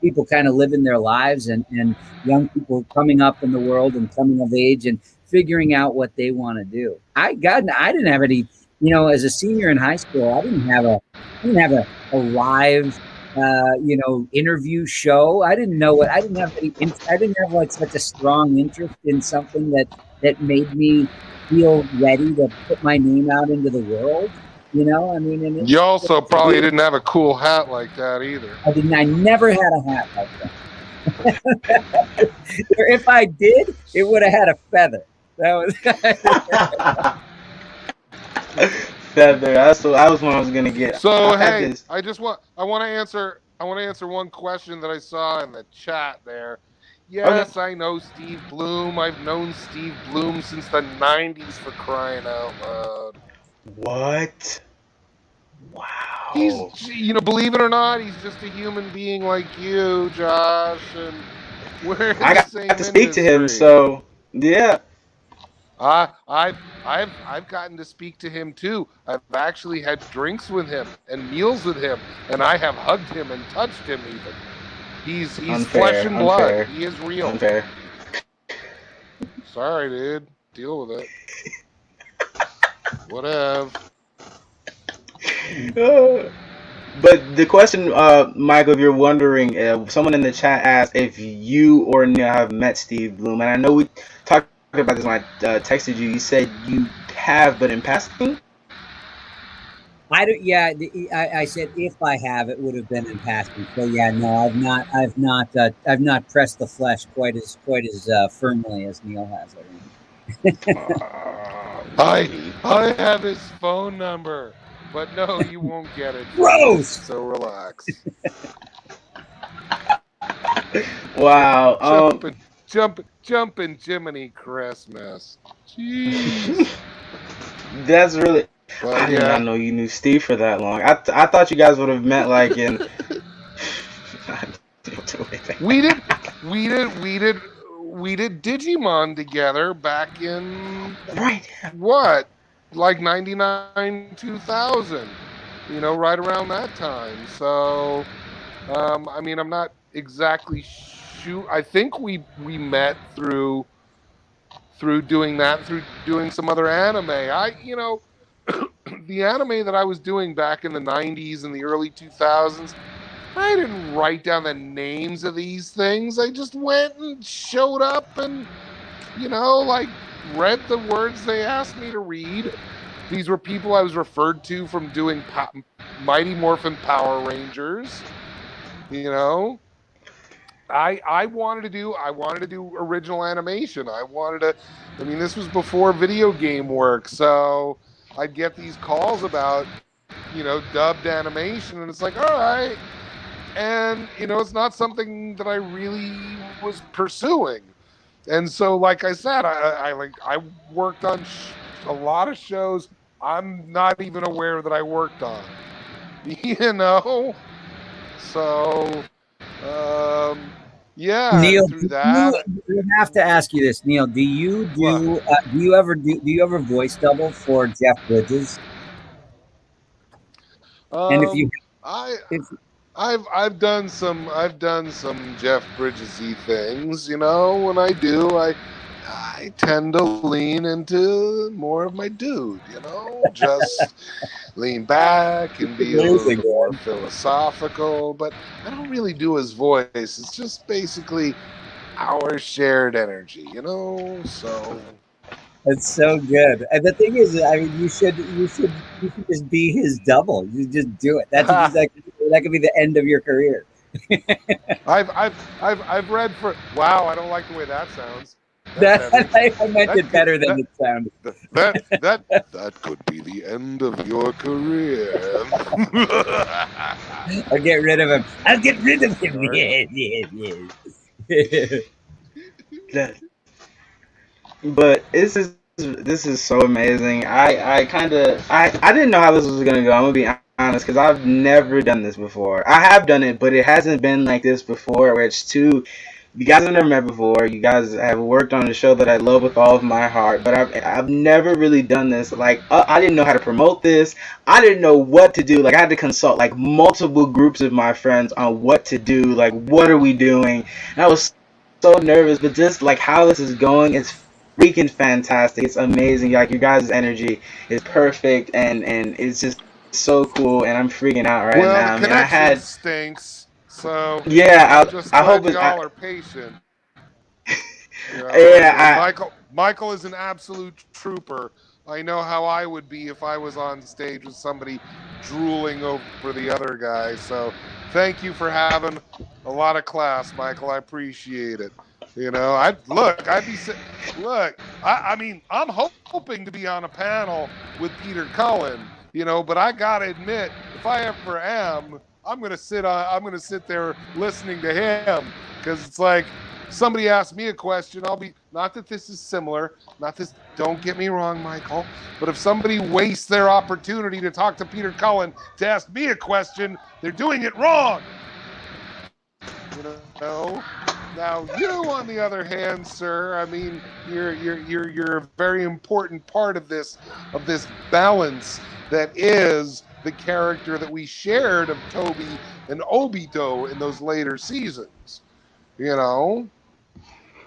people kind of living their lives, and young people coming up in the world and coming of age and figuring out what they want to do. I didn't have any, as a senior in high school, I didn't have a live interview show. I didn't have like such a strong interest in something that made me feel ready to put my name out into the world. And you also probably didn't have a cool hat like that either. I never had a hat like that. Or if I did, it would have had a feather. That was feather. That's what I was gonna get. So hey, I want to answer one question that I saw in the chat there. Yes, okay. I know Steve Bloom. I've known Steve Bloom since the 90s, for crying out loud. What? Wow. He's, believe it or not, he's just a human being like you, Josh, and we're I got to speak to him, so yeah. I've gotten to speak to him too. I've actually had drinks with him and meals with him, and I have hugged him and touched him even. He's unfair, flesh and blood. He is real. Unfair. Sorry, dude. Deal with it. Whatever. But the question, Michael, if you're wondering, someone in the chat asked if you or Neil have met Steve Bloom, and I know we talked about this when I texted you. You said you have, but in passing. I don't. Yeah, I said if I have, it would have been in passing. So yeah, no, I've not pressed the flesh quite as firmly as Neil has. I think. I have his phone number, but no, you won't get it. Gross. So relax. Wow. Jumping Jiminy Christmas. Jeez. That's really. But, I did not know you knew Steve for that long. I thought you guys would have met like in. We did Digimon together back in what, like 99, 2000. Right around that time. So, I'm not exactly sure. I think we met through doing that, through doing some other anime. The anime that I was doing back in the 90s and the early 2000s, I didn't write down the names of these things. I just went and showed up and, read the words they asked me to read. These were people I was referred to from doing Mighty Morphin Power Rangers. I wanted to do original animation. This was before video game work, so I'd get these calls about, dubbed animation, and it's like, all right. And, it's not something that I really was pursuing. And so, like I said, I worked on a lot of shows I'm not even aware that I worked on. So, yeah. Neil, through that, I have to ask you this, Neil. Do you ever voice double for Jeff Bridges? And if you, I've done some Jeff Bridges-y things. When I do, I tend to lean into more of my dude. Just lean back and be a little more philosophical. But I don't really do his voice. It's just basically our shared energy. So. It's so good. And the thing is, you should just be his double. You just do it. That could be the end of your career. I've read for. Wow, I don't like the way that sounds. I meant it better than it sounded. That could be the end of your career. I'll get rid of him. I'll get rid of him. Right. Yes. That- but this is so amazing. I didn't know how this was gonna go. I'm gonna be honest, because I've never done this before. I have done it, but it hasn't been like this before, where it's two. You guys have never met before. You guys have worked on a show that I love with all of my heart, but I've never really done this. Like I didn't know how to promote this. I didn't know what to do. Like I had to consult like multiple groups of my friends on what to do. Like what are we doing? And I was so nervous, but just like how this is going, it's freaking fantastic. It's amazing. Like your guys' energy is perfect, and it's just so cool. And I'm freaking out right Well, now. the I mean, I connection had stinks, so yeah. I'm just I glad hope it. y'all are patient. You know, and Yeah. Michael is an absolute trooper. I know how I would be if I was on stage with somebody drooling over the other guy. So thank you for having a lot of class, Michael. I appreciate it. You know, I mean, I'm hoping to be on a panel with Peter Cullen, you know, but I gotta admit, if I ever am, I'm gonna sit there listening to him, because it's like somebody asks me a question, I'll be, not that this is similar, not this, don't get me wrong, Michael, but if somebody wastes their opportunity to talk to Peter Cullen to ask me a question, they're doing it wrong. You know. Now you, on the other hand, sir, I mean, you're a very important part of this balance that is the character that we shared of Toby and Obito in those later seasons. You know,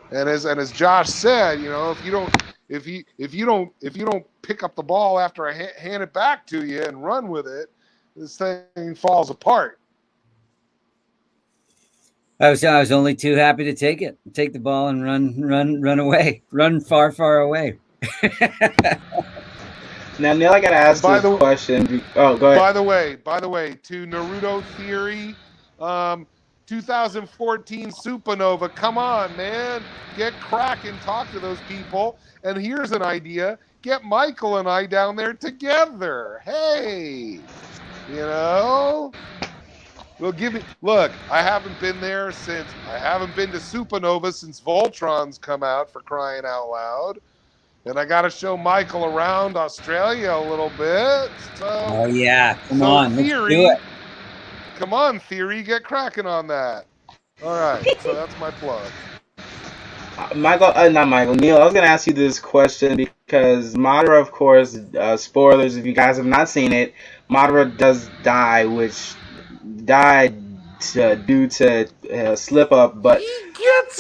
and as Josh said, you know, if you don't pick up the ball after I hand it back to you and run with it, this thing falls apart. I was only too happy to take the ball and run away, run far away. Now, Neil, I gotta ask this question. Oh, go ahead. By the way, to Naruto Theory, 2014 Supernova. Come on, man, get cracking, talk to those people. And here's an idea: get Michael and I down there together. Hey, you know. Well, look, I haven't been to Supernova since Voltron's come out, for crying out loud. And I got to show Michael around Australia a little bit. So, oh yeah, come on, Theory, let's do it. Come on, Theory, get cracking on that. All right, so that's my plug. Not Michael, Neil, I was going to ask you this question because Madara, of course, spoilers, if you guys have not seen it, Madara does die, which died due to slip up, but he gets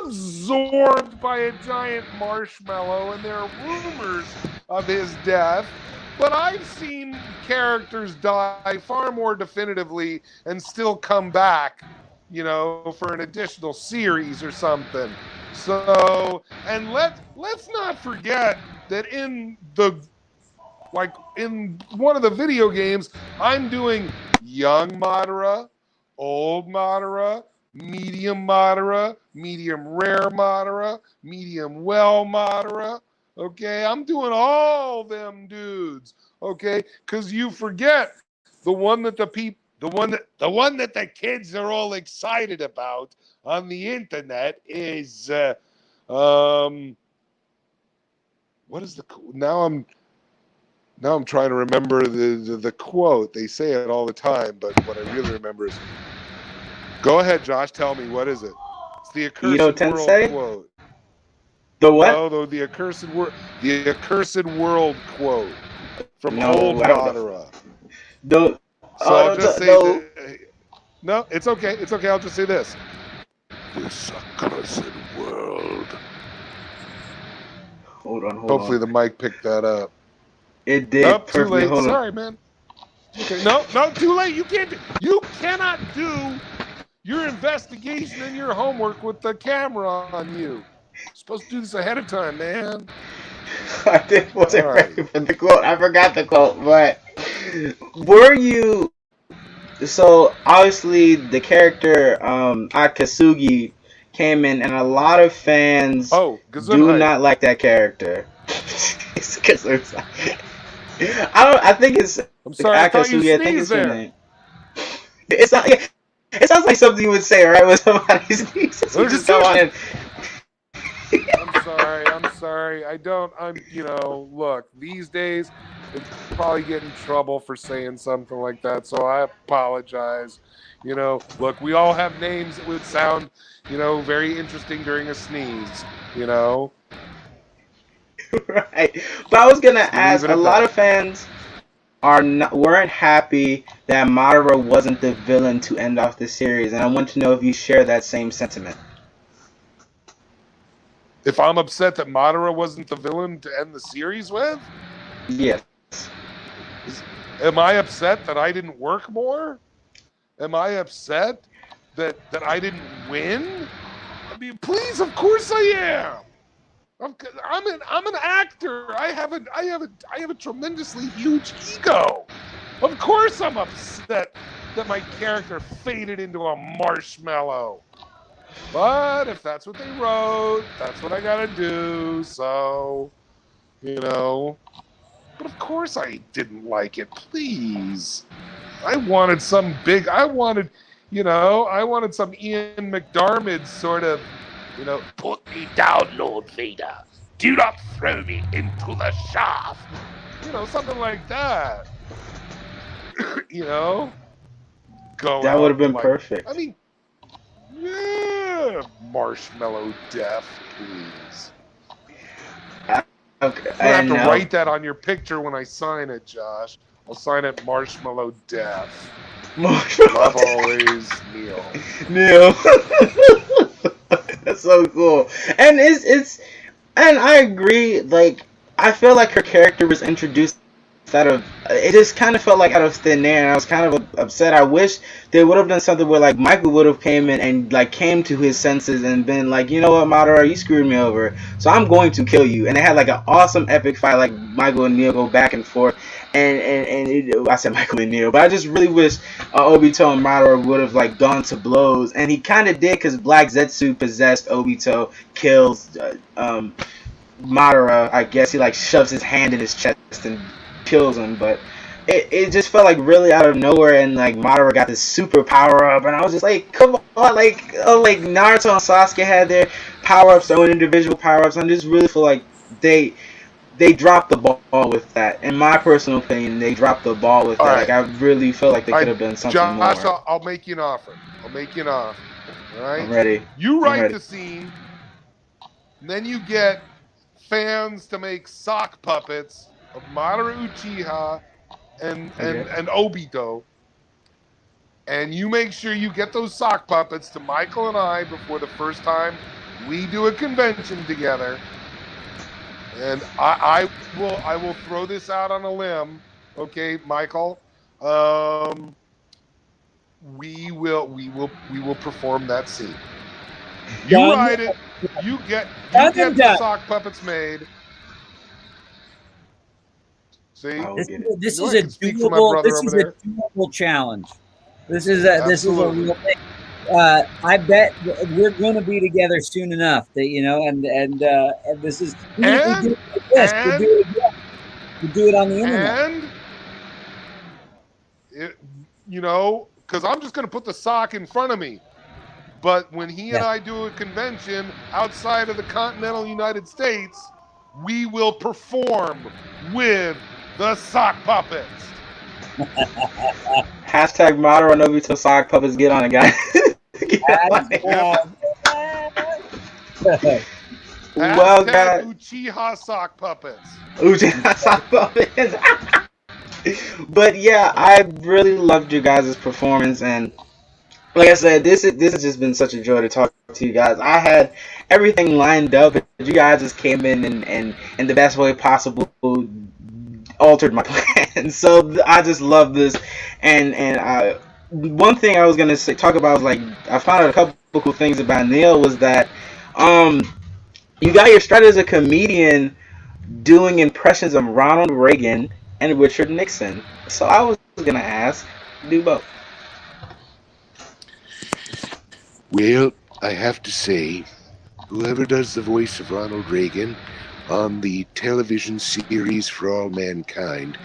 absorbed by a giant marshmallow, and there are rumors of his death. But I've seen characters die far more definitively and still come back, you know, for an additional series or something. So, and let's not forget that in one of the video games, I'm doing young Madara, old Madara, medium rare Madara, medium well Madara. Okay, I'm doing all them dudes. Okay, because you forget the one that the kids are all excited about on the internet is what is now I'm trying to remember the quote. They say it all the time, but what I really remember is, go ahead, Josh, tell me, what is it? It's the accursed world quote. The what? No, the accursed world quote from old Madara. I'll just say no, it's okay. It's okay. I'll just say this. This accursed world. Hold on. Hopefully the mic picked that up. It did. Nope, too late. Sorry, man. Okay, no, too late. You cannot do your investigation and your homework with the camera on you. You're supposed to do this ahead of time, man. I wasn't ready for the quote. I forgot the quote, but were you? So obviously the character Akatsuki came in, and a lot of fans do not like that character. I think it's I'm sorry, I thought you Akatsuki. I think sneezed it's her there. name. It's not. Yeah, it sounds like something you would say, right? When somebody sneezes, you just go on and. I'm sorry. I don't, look, these days, I'd probably get in trouble for saying something like that, so I apologize. Look, we all have names that would sound, very interesting during a sneeze, Right. But I was gonna Just leave ask. it A at lot of that. fans weren't happy that Madara wasn't the villain to end off the series, and I want to know if you share that same sentiment. If I'm upset that Madara wasn't the villain to end the series with, Yes. am I upset that I didn't work more? Am I upset that I didn't win? I mean, please, of course I am. I'm an actor. I have a tremendously huge ego. Of course I'm upset that my character faded into a marshmallow. But if that's what they wrote, that's what I gotta do. So, But of course I didn't like it. Please. I wanted some Ian McDiarmid sort of, put me down, Lord Vader. Do not throw me into the shaft. Something like that. you know, go That would out have and been perfect. yeah, marshmallow death, please. Okay, I'm gonna have and to now write that on your picture when I sign it, Josh. I'll sign it Marshmallow Death. Love always, Neil. Neil. That's so cool. And and I agree, like I feel like her character was introduced out of it just kind of felt like out of thin air, and I was kind of upset. I wish they would have done something where like Michael would have came in and like came to his senses and been like, you know what, Madara, you screwed me over, so I'm going to kill you. And they had like an awesome epic fight, like Michael and Neil go back and forth. I said Michael and Neil, but I just really wish Obito and Madara would have like gone to blows, and he kind of did because Black Zetsu possessed Obito, kills Madara. I guess he like shoves his hand in his chest and kills him, but it just felt like really out of nowhere, and like Madara got this super power up, and I was just like, come on, like Naruto and Sasuke had their power ups, their own individual power ups, and I just really feel like they dropped the ball with that. In my personal opinion, they dropped the ball with All that. right. Like I really felt like they could have done something Josh, more. I'll make you an offer. All right. I'm ready. You I'm write ready. the scene, and then you get fans to make sock puppets of Madara Uchiha and Obito, and you make sure you get those sock puppets to Michael and I before the first time we do a convention together. And I will throw this out on a limb, okay, Michael. We will perform that scene. You write it. You get the sock puppets made. See, this is a doable challenge. This is a real thing. I bet we're going to be together soon enough that and this is we do it like this. We'll do it again. We'll do it on the internet. And because I'm just going to put the sock in front of me. But when he and I do a convention outside of the continental United States, we will perform with the sock puppets. Hashtag Madara and Obito sock puppets. Get on it, guys. Well, guys. Uchiha sock puppets. Uchiha sock puppets. But yeah, I really loved your guys' performance, and like I said, this has just been such a joy to talk to you guys. I had everything lined up, but you guys just came in and in the best way possible altered my plans. So I just love this, and one thing I was gonna talk about was like I found out a couple cool things about Neil was that you got your start as a comedian doing impressions of Ronald Reagan and Richard Nixon. So I was gonna ask, do both. Well, I have to say, whoever does the voice of Ronald Reagan, on the television series For All Mankind.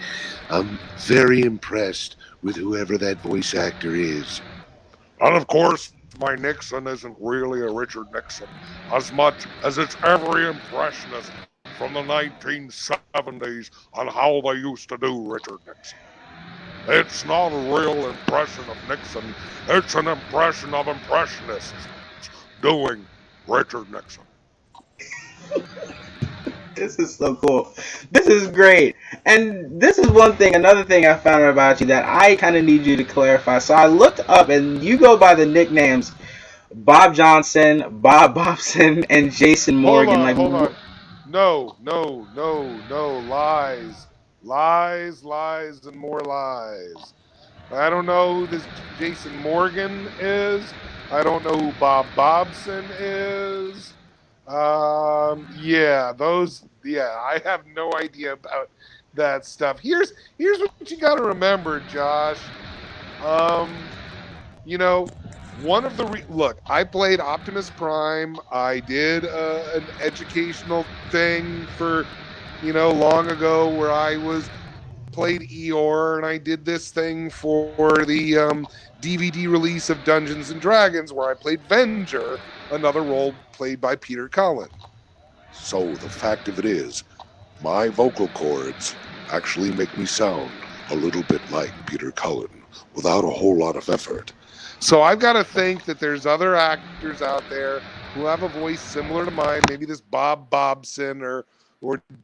I'm very impressed with whoever that voice actor is. And of course, my Nixon isn't really a Richard Nixon as much as it's every impressionist from the 1970s on how they used to do Richard Nixon. It's not a real impression of Nixon, it's an impression of impressionists doing Richard Nixon. This is so cool. This is great. And this is another thing I found out about you that I kind of need you to clarify. So I looked up and you go by the nicknames Bob Johnson, Bob Bobson, and Jason Morgan. Hold on. No. Lies, and more lies. I don't know who this Jason Morgan is. I don't know who Bob Bobson is. I have no idea about that stuff. Here's what you got to remember, Josh. One of the look, I played Optimus Prime. I did an educational thing for, long ago where I played Eeyore, and I did this thing for the DVD release of Dungeons and Dragons where I played Venger, another role played by Peter Cullen. So the fact of it is, my vocal cords actually make me sound a little bit like Peter Cullen without a whole lot of effort. So I've got to think that there's other actors out there who have a voice similar to mine, maybe this Bob Bobson or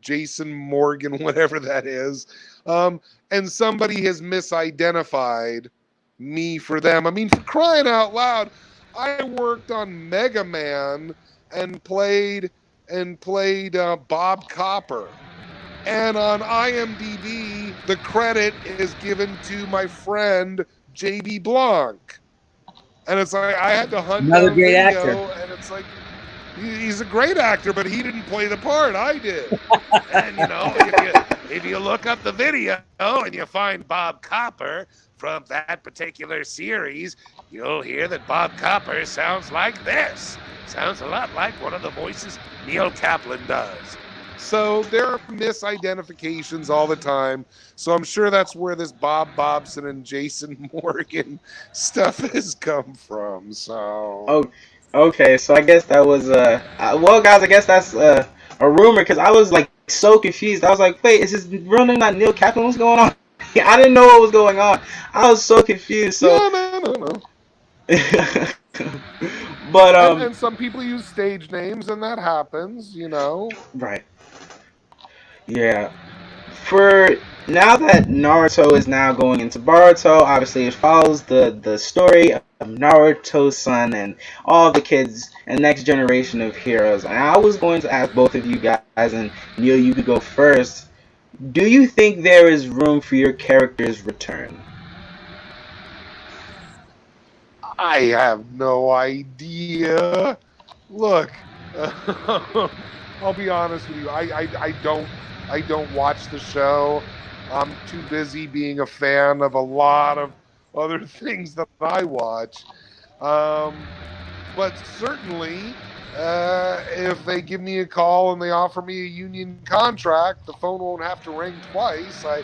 Jason Morgan, whatever that is, and somebody has misidentified me for them. I mean, for crying out loud, I worked on Mega Man and played Bob Copper. And on IMDb, the credit is given to my friend J.B. Blanc. And it's like, I had to hunt another down great video, actor. and it's like, he's a great actor, but he didn't play the part. I did. And if you look up the video and you find Bob Copper from that particular series, you'll hear that Bob Copper sounds like this. Sounds a lot like one of the voices Neil Kaplan does. So there are misidentifications all the time. So I'm sure that's where this Bob Bobson and Jason Morgan stuff has come from. So. Oh, okay. So I guess that was well, guys. I guess that's a rumor because I was like so confused. I was like, wait, is this real name not Neil Kaplan? What's going on? I didn't know what was going on. I was so confused. So. No. But and some people use stage names, and that happens. Right. Yeah. For now that Naruto is now going into Boruto, obviously it follows the story of Naruto's son and all the kids and next generation of heroes. And I was going to ask both of you guys, and Neil, you could go first. Do you think there is room for your character's return? I have no idea. Look, I'll be honest with you. I don't watch the show. I'm too busy being a fan of a lot of other things that I watch. But certainly, if they give me a call and they offer me a union contract, the phone won't have to ring twice. I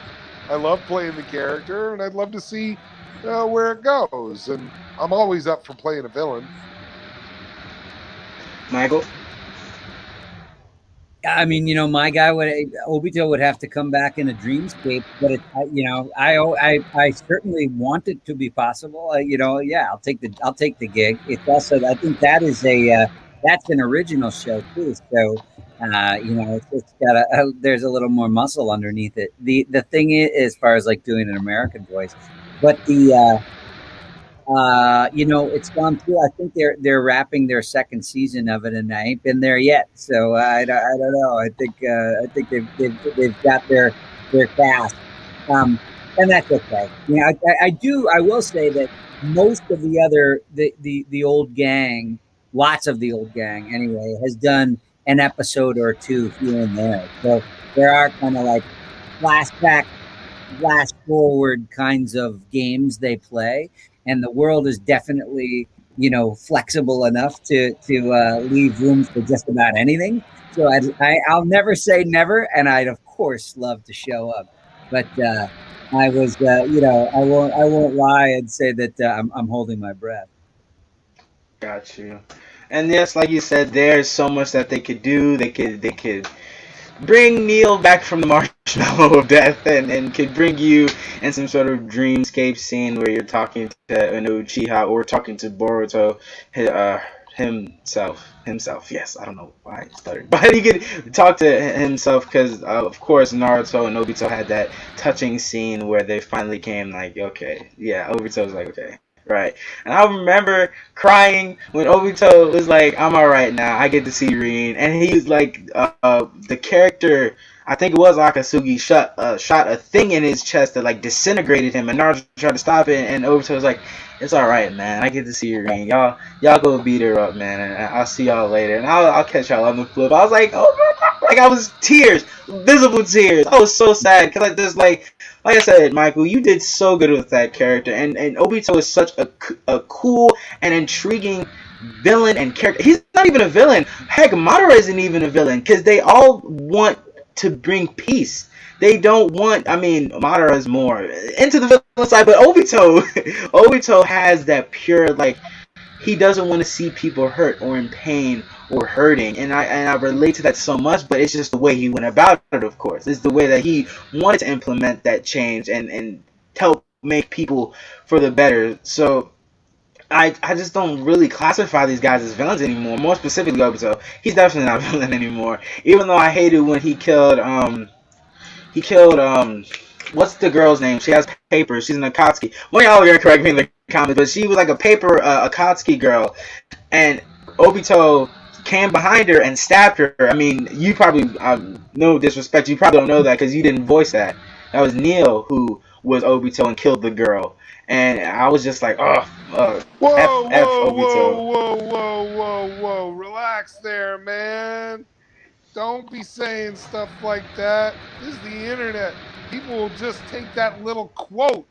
love playing the character, and I'd love to see where it goes. And I'm always up for playing a villain. Michael? I mean, my guy Obito would have to come back in a dreamscape, but I certainly want it to be possible. I'll take the gig. It's also, I think that is that's an original show too. So, it's got there's a little more muscle underneath it. The thing is, as far as like doing an American voice, but it's gone through. I think they're wrapping their second season of it, and I ain't been there yet. So I don't know. I think they've got their cast, and that's okay. I will say that most of the old gang, lots of the old gang anyway, has done an episode or two here and there. So there are kind of like flashback, flash forward kinds of games they play. And the world is definitely flexible enough to leave room for just about anything. So I'll never say never, and I'd of course love to show up. But I was, I won't lie and say that I'm holding my breath. Got you. And yes, like you said, there's so much that they could do. They could bring Neil back from the marshmallow of death, and could bring you in some sort of dreamscape scene where you're talking to an Uchiha or talking to Boruto himself. Yes, I don't know why I stuttered, but he could talk to himself because of course Naruto and Obito had that touching scene where they finally came like, okay, yeah, Obito's like, okay. Right. And I remember crying when Obito was like, I'm alright now, I get to see Rin. And he's like, the character, I think it was Akatsuki, shot a thing in his chest that like disintegrated him. And Naruto tried to stop it. And Obito was like, it's alright, man, I get to see Rin. Y'all go beat her up, man. And I'll see y'all later. And I'll catch y'all on the flip. I was like, oh my God. Like, I was tears, visible tears. I was so sad. Because like I said, Michael, you did so good with that character, and Obito is such a cool and intriguing villain and character. He's not even a villain. Heck, Madara isn't even a villain, because they all want to bring peace. They don't want, I mean, Madara is more into the villain side, but Obito has that pure, like, he doesn't want to see people hurt or in pain or hurting, and I relate to that so much, but it's just the way he went about it, of course. It's the way that he wanted to implement that change and help make people for the better. So I just don't really classify these guys as villains anymore. More specifically Obito. He's definitely not a villain anymore. Even though I hated when he killed what's the girl's name? She has papers. She's an Akatsuki. One of y'all are gonna correct me in the comments, but she was like a paper Akatsuki girl, and Obito came behind her and stabbed her. I mean, you probably, no disrespect, you probably don't know that because you didn't voice that. That was Neil who was Obito and killed the girl, and I was just like, oh, Whoa, F Obito. whoa. Relax there, man. Don't be saying stuff like that. This is the internet. People will just take that little quote.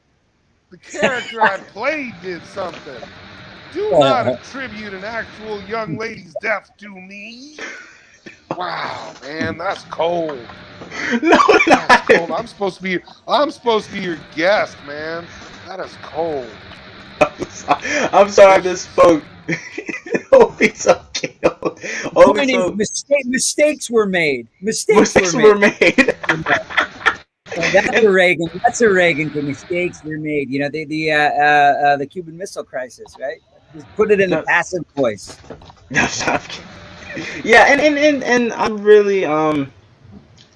The character I played did something. Do not attribute an actual young lady's death to me. Wow, man, that's cold. No, that's cold. I'm supposed to be your guest, man. That is cold. I'm sorry I misspoke. Obito killed. Mistakes were made. Mistakes were made. That's a Reagan. That's a Reagan. The mistakes were made. You know, the Cuban Missile Crisis, right? Just put it in the passive voice. Yeah, and I'm really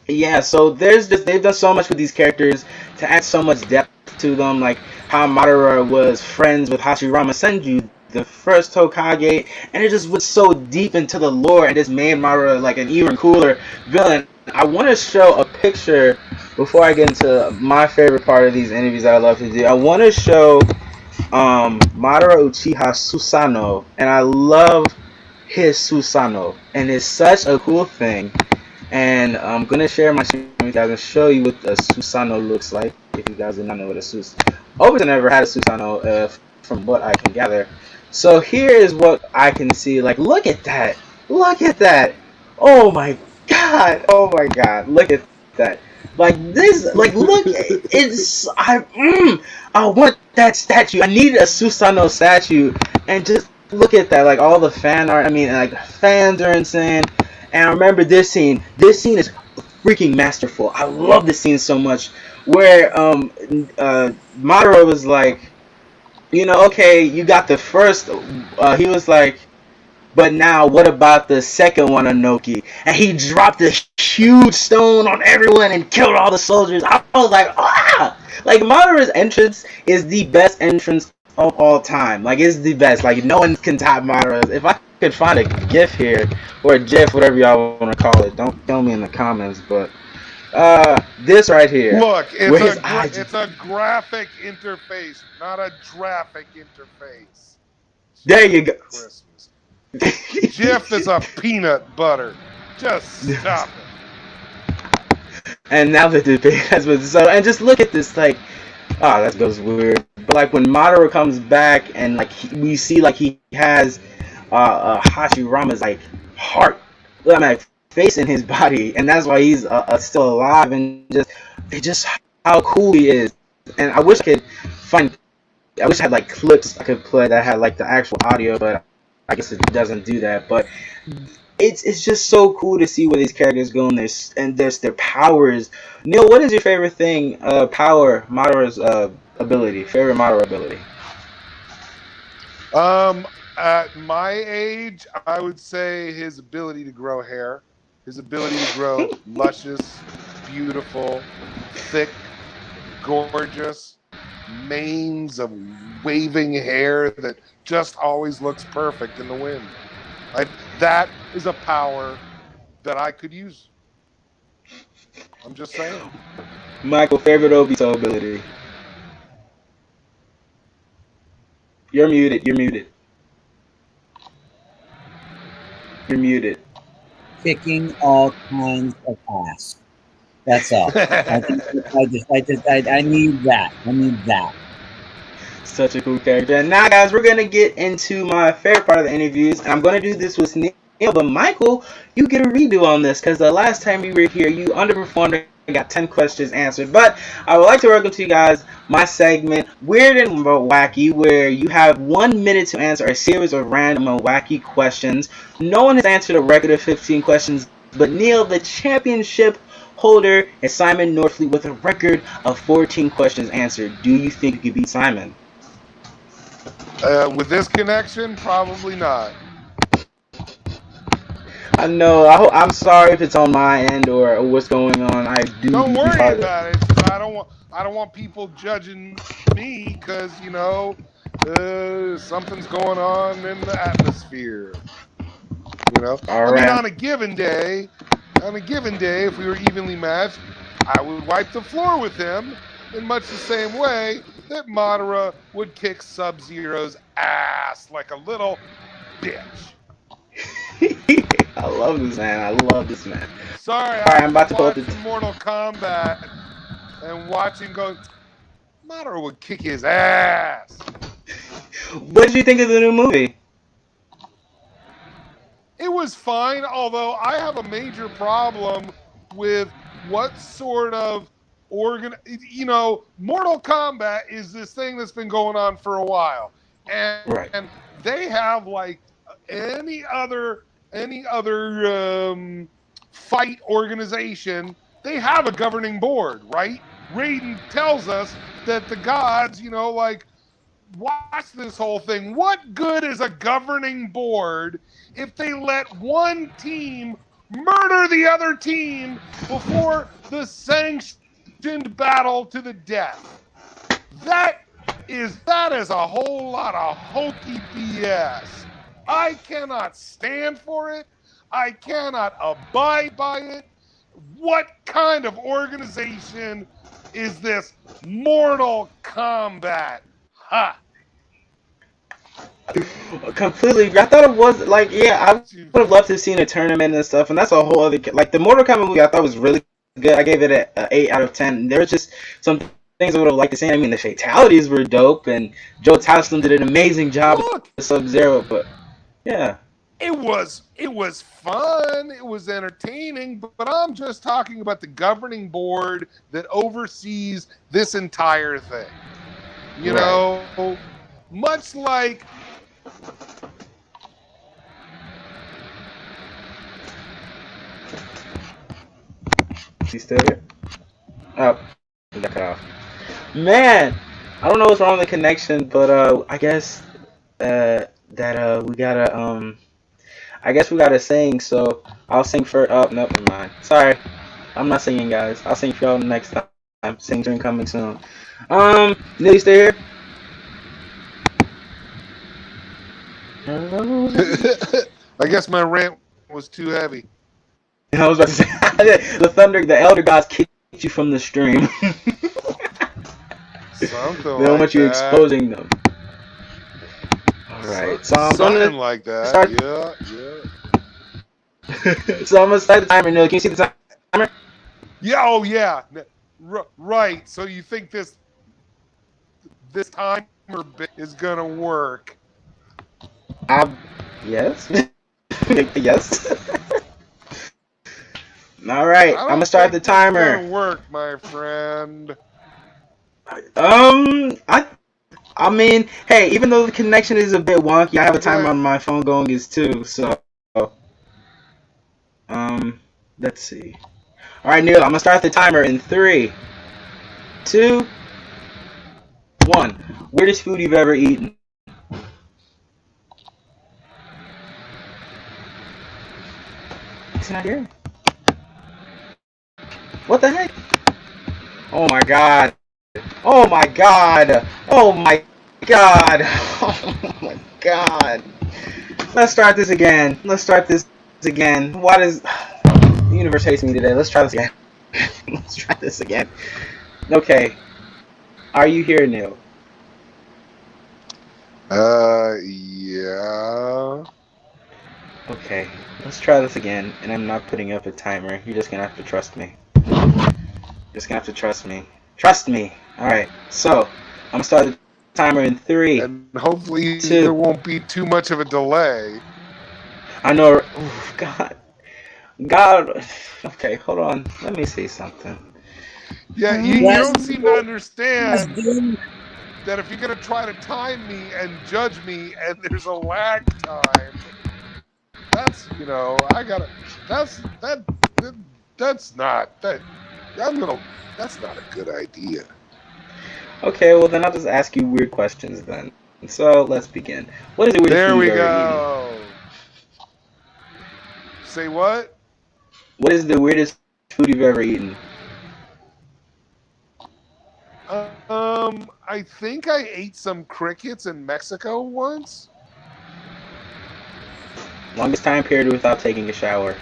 yeah. So they've done so much with these characters to add so much depth to them, like how Madara was friends with Hashirama Senju, the first Hokage, and it just went so deep into the lore and just made Madara like an even cooler villain. I want to show a picture before I get into my favorite part of these interviews that I love to do. I want to show Madara Uchiha Susanoo, and I love his Susanoo, and it's such a cool thing. And I'm gonna share my screen with you guys and show you what a Susanoo looks like. If you guys do not know what a Susanoo, Obito never had a Susanoo, from what I can gather. So here is what I can see. Like, look at that! Look at that! Oh my God! Oh my God! Look at that! Like this! Like look! It's I want that statue. I need a Susanoo statue, and just look at that! Like all the fan art. I mean, like fans are insane. And I remember this scene. This scene is freaking masterful. I love this scene so much. Where Madara was like, you know, okay, you got the first. He was like, but now what about the second one, Anoki? And he dropped a huge stone on everyone and killed all the soldiers. I was like, ah! Like Madara's entrance is the best entrance of all time. Like it's the best. Like no one can top Madara's. If I could find a GIF here or a GIF, whatever y'all want to call it, don't kill me in the comments. But this right here. Look, it's a graphic interface, not a graphic interface. There you go. Christmas. GIF is a peanut butter. Just stop it. And now the debate has been so. And just look at this, like, oh, that goes weird. But like when Madara comes back and like we see like he has Hashirama's like heart, I mean, like, face in his body, and that's why he's still alive. And just how cool he is. And I wish I could find. I wish I had like clips I could play that had like the actual audio, but I guess it doesn't do that. But it's just so cool to see where these characters go and their powers. Neil, what is your favorite thing? Power Madara's ability. Favorite Madara ability. At my age, I would say his ability to grow hair, his ability to grow luscious, beautiful, thick, gorgeous manes of waving hair that just always looks perfect in the wind. That is a power that I could use. I'm just saying. Michael, favorite Obito ability. You're muted. You're muted. You're muted. Kicking all kinds of ass. That's all. I need that. I need that. Such a cool character. And now, guys, we're gonna get into my favorite part of the interviews, and I'm gonna do this with Neil. But Michael, you get a redo on this because the last time you were here, you underperformed and got 10 questions answered. But I would like to welcome to you guys my segment, Weird and Wacky, where you have 1 minute to answer a series of random and wacky questions. No one has answered a record of 15 questions, but Neil, the championship holder, is Simon Northfleet with a record of 14 questions answered. Do you think you could beat Simon? With this connection, probably not. I know. I'm sorry if it's on my end or what's going on. I do. Don't worry about it. It's just I don't want people judging me because something's going on in the atmosphere. All right. I mean, on a given day, if we were evenly matched, I would wipe the floor with him in much the same way that Madara would kick Sub-Zero's ass like a little bitch. I love this man. I love this man. Sorry, all right, I'm about to pull up the Mortal Kombat and watch him go. Madara would kick his ass. What did you think of the new movie? It was fine, although I have a major problem with what sort of Mortal Kombat is this thing that's been going on for a while, and they have like any other fight organization, they have a governing board, right? Raiden tells us that the gods, watch this whole thing. What good is a governing board if they let one team murder the other team before the sanctioned battle to the death? That is a whole lot of hokey BS. I cannot stand for it. I cannot abide by it. What kind of organization is this Mortal Kombat? Ha! Completely. I thought it was like, I would have loved to have seen a tournament and stuff, and that's a whole other. Like the Mortal Kombat movie, I thought was really good. I gave it an 8 out of 10. There was just some things I would have liked to see. I mean, the fatalities were dope, and Joe Taslim did an amazing job with Sub-Zero, but yeah. It was fun. It was entertaining, but I'm just talking about the governing board that oversees this entire thing. You know, much like You still here? Oh, we got cut off. Man, I don't know what's wrong with the connection, but I guess that we gotta I guess we gotta sing, so I'll sing for nope, never mind. Sorry. I'm not singing, guys. I'll sing for y'all next time. Sing dream coming soon. Neil, you still here? I guess my rant was too heavy. I was about to say the elder gods kicked you from the stream. Something they don't want you exposing them. Alright, so I'm something like that. Start... Yeah. So I'm gonna start the timer, Neil. Can you see the timer? Yeah, oh yeah. Right. So you think this timer bit is gonna work. Yes. Yes. All right, I I'm don't gonna start the think it's gonna timer. work, my friend. I mean, hey, even though the connection is a bit wonky, I have a Go timer ahead. on my phone going as too. So, let's see. All right, Neil, I'm gonna start the timer in 3, 2, 1. Weirdest food you've ever eaten? It's not here. What the heck? Oh my god. Oh my god. Oh my god. Oh my god. Let's start this again. Let's start this again. Why does the universe hates me today? Let's try this again. Let's try this again. Okay. Are you here, Neil? Yeah. Okay. Let's try this again. And I'm not putting up a timer. You're just gonna have to trust me. Just gonna have to trust me. Trust me. Alright. So, I'm gonna start the timer in 3, And hopefully 2. there won't be too much of a delay. I know. Oh, God. God. Okay, hold on. Let me say something. Yeah, you Yes. don't seem to Yes, understand doing- that if you're gonna try to time me and judge me, and there's a lag time, that's that's not that. That's not a good idea. Okay, well then I'll just ask you weird questions then. So let's begin. What is the weirdest There food we you've ever eaten? go. Say what? What is the weirdest food you've ever eaten? I think I ate some crickets in Mexico once. Longest time period without taking a shower.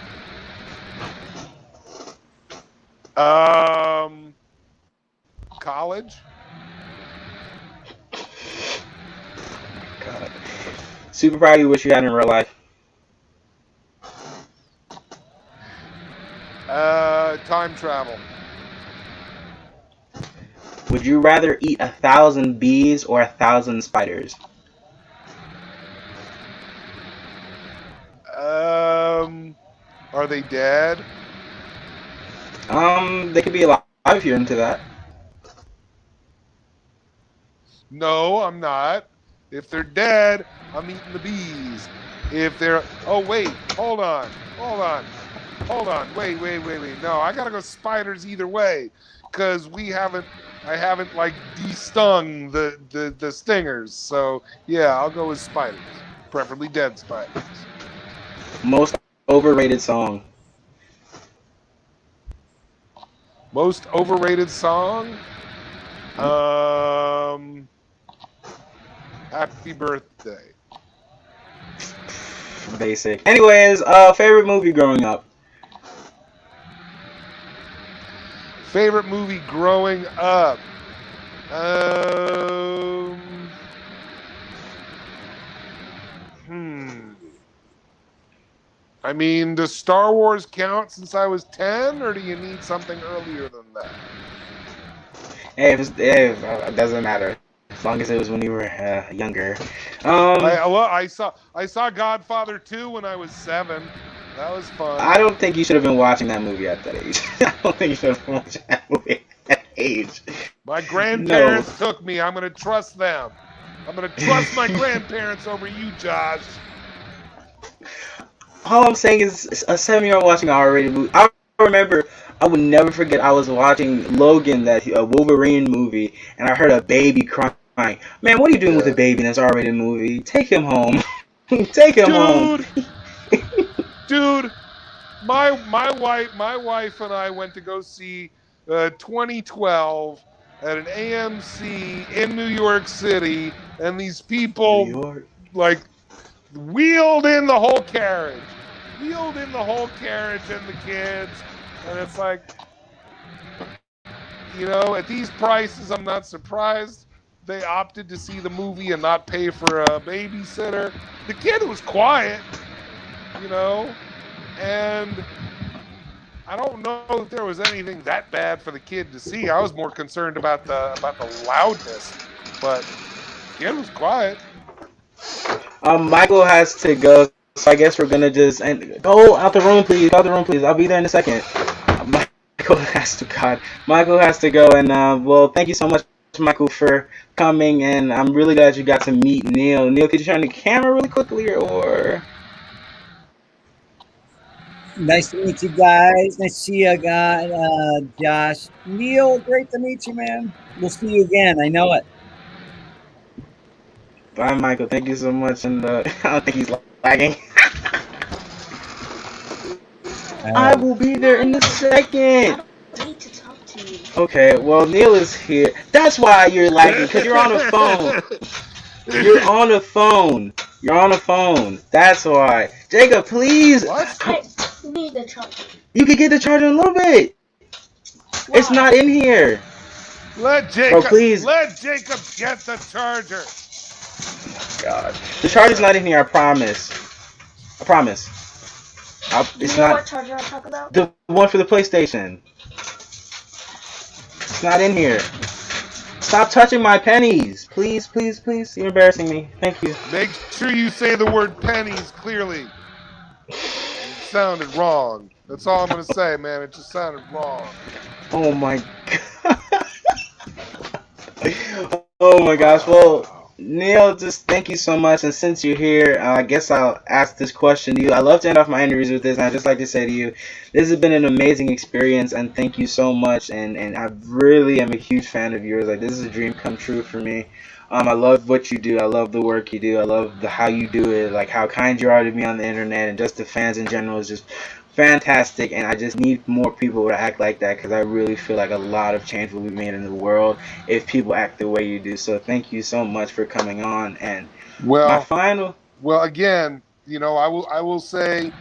College. God. Superpower you wish you had in real life. Time travel. Would you rather eat 1,000 bees or 1,000 spiders? Are they dead? They could be alive if you're into that. No, I'm not. If they're dead, I'm eating the bees. If they're wait, hold on. Wait. No, I gotta go spiders either way, because I haven't like destung the stingers. So yeah, I'll go with spiders, preferably dead spiders. Most overrated song. Most overrated song? Happy Birthday. Basic. Anyways, favorite movie growing up. Favorite movie growing up? I mean, does Star Wars count since I was 10, or do you need something earlier than that? Hey, it doesn't matter. As long as it was when you were younger. I saw Godfather 2 when I was 7. That was fun. I don't think you should have been watching that movie at that age. I don't think you should have been watching that movie at that age. My grandparents took me. I'm going to trust them. I'm going to trust my grandparents over you, Josh. All I'm saying is a 7-year-old watching an R-rated movie. I remember, I would never forget, I was watching Logan, that Wolverine movie, and I heard a baby crying. Man, what are you doing with a baby in this R-rated movie? Take him home. Take him home. Dude, my wife and I went to go see 2012 at an AMC in New York City, and these people like wheeled in the whole carriage and the kids, and it's like, at these prices, I'm not surprised they opted to see the movie and not pay for a babysitter. The kid was quiet, and I don't know if there was anything that bad for the kid to see. I was more concerned about the loudness but kid was quiet. Michael has to go, so I guess we're gonna just go out the room, please. Out the room, please. I'll be there in a second. Michael has to God. Michael has to go, and well, thank you so much, Michael, for coming, and I'm really glad you got to meet Neil. Neil, could you turn the camera really quickly, or? Nice to meet you guys. Nice to see you, guys. Josh, Neil, great to meet you, man. We'll see you again. I know it. Bye, Michael. Thank you so much, and I don't think he's lagging. I will be there in a second. I need to talk to you. Okay, well, Neil is here. That's why you're lagging, because you're on the phone. You're on the phone. You're on the phone. That's why. Jacob, please. What? I need the charger. You can get the charger in a little bit. Why? It's not in here. Let Jacob. Bro, please. Let Jacob get the charger. God, the charger's not in here. I promise. I promise. It's you know not what charger I'm talking about? the one for the PlayStation. It's not in here. Stop touching my pennies, please, please, please. You're embarrassing me. Thank you. Make sure you say the word pennies clearly. It sounded wrong. That's all I'm gonna say, man. It just sounded wrong. Oh my god. Oh my gosh. Well, Neil, just thank you so much. And since you're here, I guess I'll ask this question to you. I love to end off my interviews with this, and I just like to say to you, this has been an amazing experience, and thank you so much. And I really am a huge fan of yours. Like, this is a dream come true for me. I love what you do. I love the work you do. I love how you do it. Like how kind you are to me on the internet, and just the fans in general is just fantastic. And I just need more people to act like that, because I really feel like a lot of change will be made in the world if people act the way you do. So thank you so much for coming on. And my final. Well, again, you know, I will say,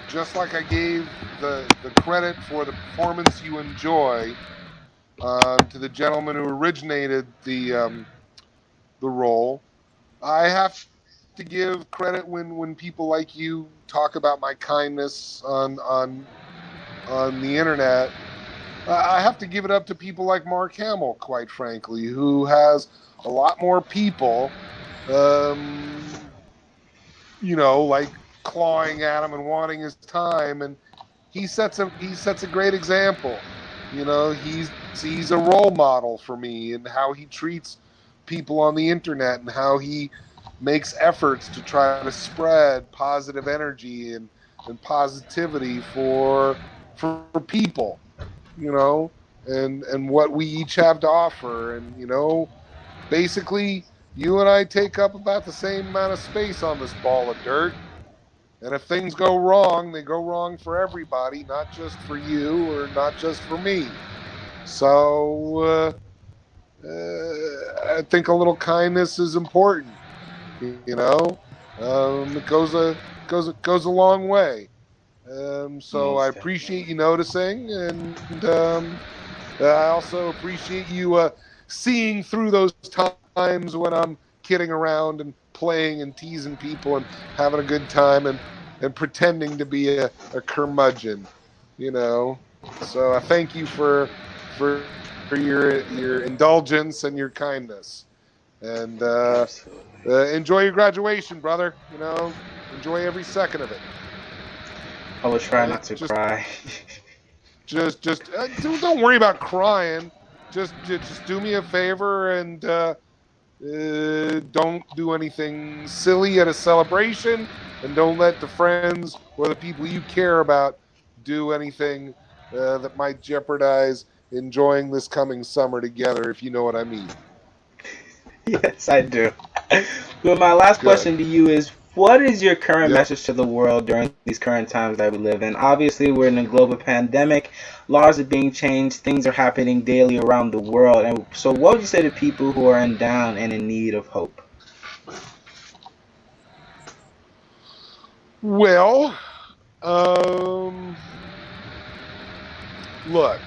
just like I gave the credit for the performance you enjoy to the gentleman who originated the role, I have to give credit when people like you talk about my kindness on the internet. I have to give it up to people like Mark Hamill, quite frankly, who has a lot more people, you know, like clawing at him and wanting his time, and he sets a great example. You know, he's a role model for me in how he treats people on the internet and how he makes efforts to try to spread positive energy and positivity for people, you know, and what we each have to offer. And, you know, basically you and I take up about the same amount of space on this ball of dirt. And if things go wrong, they go wrong for everybody, not just for you or not just for me. So I think a little kindness is important. You know, it goes a long way. So I appreciate you noticing, and I also appreciate you seeing through those times when I'm kidding around and playing and teasing people and having a good time and pretending to be a curmudgeon. You know, so I thank you for your indulgence and your kindness. And enjoy your graduation, brother. You know, enjoy every second of it. I will try not to cry. Just don't worry about crying. Just do me a favor and don't do anything silly at a celebration, and don't let the friends or the people you care about do anything that might jeopardize enjoying this coming summer together, if you know what I mean. Yes, I do. Well, my last question to you is, what is your current message to the world during these current times that we live in? Obviously, we're in a global pandemic. Laws are being changed. Things are happening daily around the world. And so what would you say to people who are down and in need of hope? Well, look,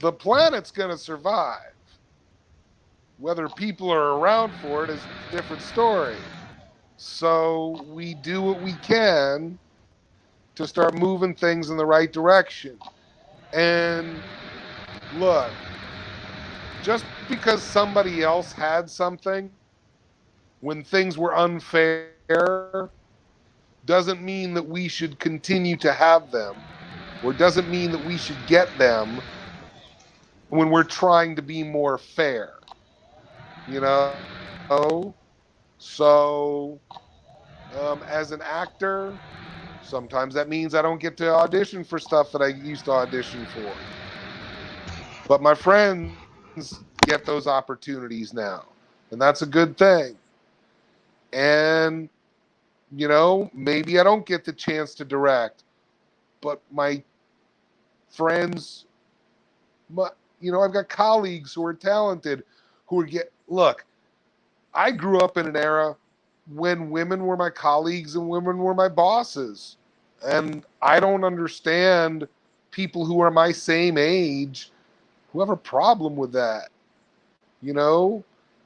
the planet's going to survive. Whether people are around for it is a different story. So we do what we can to start moving things in the right direction. And look, just because somebody else had something when things were unfair doesn't mean that we should continue to have them, or doesn't mean that we should get them when we're trying to be more fair. You know? So, as an actor, sometimes that means I don't get to audition for stuff that I used to audition for. But my friends get those opportunities now. And that's a good thing. And, maybe I don't get the chance to direct, but my friends, I've got colleagues who are talented look, I grew up in an era when women were my colleagues and women were my bosses. And I don't understand people who are my same age who have a problem with that.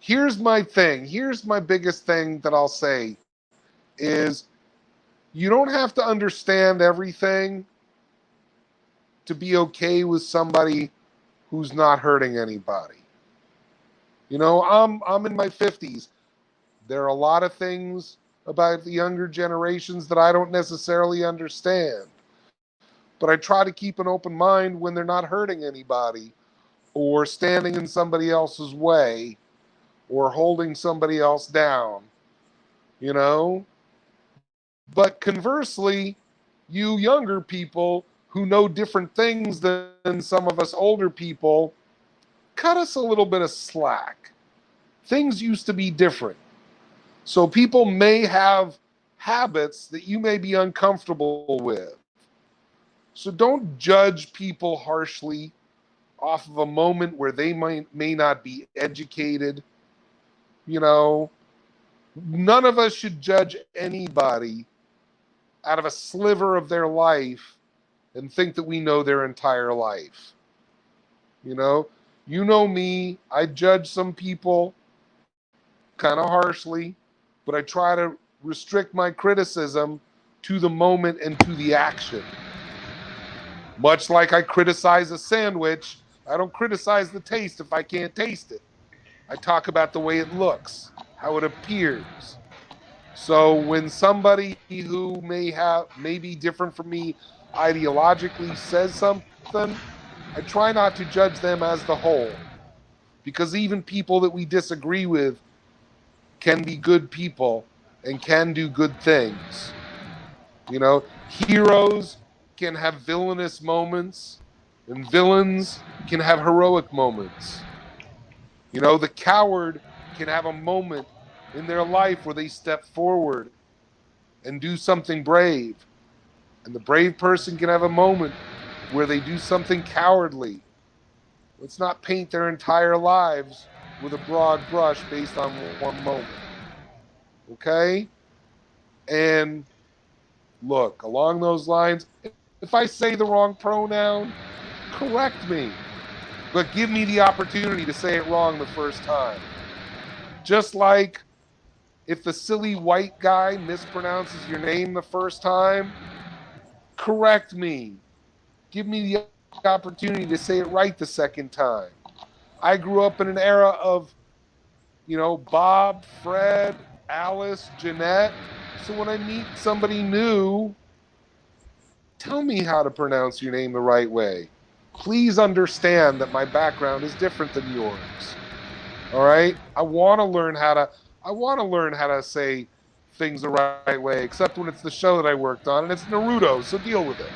Here's my thing. Here's my biggest thing that I'll say is you don't have to understand everything to be okay with somebody who's not hurting anybody. I'm in my 50s. There are a lot of things about the younger generations that I don't necessarily understand. But I try to keep an open mind when they're not hurting anybody or standing in somebody else's way or holding somebody else down, But conversely, you younger people who know different things than some of us older people, cut us a little bit of slack. Things used to be different. So people may have habits that you may be uncomfortable with. So don't judge people harshly off of a moment where they may not be educated. None of us should judge anybody out of a sliver of their life and think that we know their entire life. You know me, I judge some people kind of harshly, but I try to restrict my criticism to the moment and to the action. Much like I criticize a sandwich, I don't criticize the taste if I can't taste it. I talk about the way it looks, how it appears. So when somebody who may be different from me ideologically says something, I try not to judge them as the whole. Because even people that we disagree with can be good people and can do good things. Heroes can have villainous moments and villains can have heroic moments. The coward can have a moment in their life where they step forward and do something brave. And the brave person can have a moment where they do something cowardly. Let's not paint their entire lives with a broad brush based on one moment. Okay? And look, along those lines, if I say the wrong pronoun, correct me. But give me the opportunity to say it wrong the first time. Just like if the silly white guy mispronounces your name the first time, correct me. Give me the opportunity to say it right the second time. I grew up in an era of, Bob, Fred, Alice, Jeanette. So when I meet somebody new, tell me how to pronounce your name the right way. Please understand that my background is different than yours. All right? I want to learn how to say things the right way, except when it's the show that I worked on and it's Naruto, so deal with it.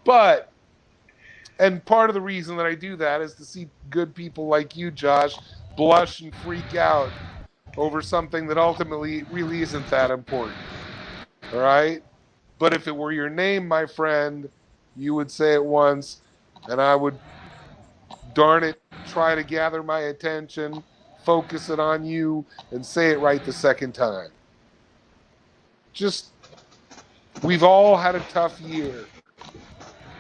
But and part of the reason that I do that is to see good people like you, Josh, blush and freak out over something that ultimately really isn't that important. All right? But if it were your name, my friend, you would say it once, and I would, darn it, try to gather my attention, focus it on you, and say it right the second time. We've all had a tough year.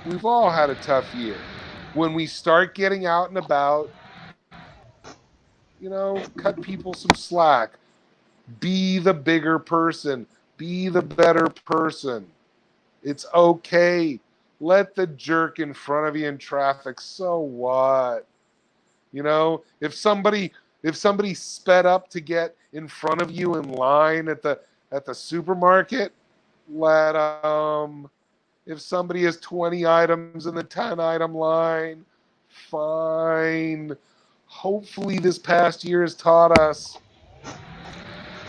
We've all had a tough year. When we start getting out and about, cut people some slack. Be the bigger person. Be the better person. It's okay let the jerk in front of you in traffic. So what? You know, if somebody sped up to get in front of you in line at the supermarket, let them. If somebody has 20 items in the 10 item line, fine. Hopefully this past year has taught us,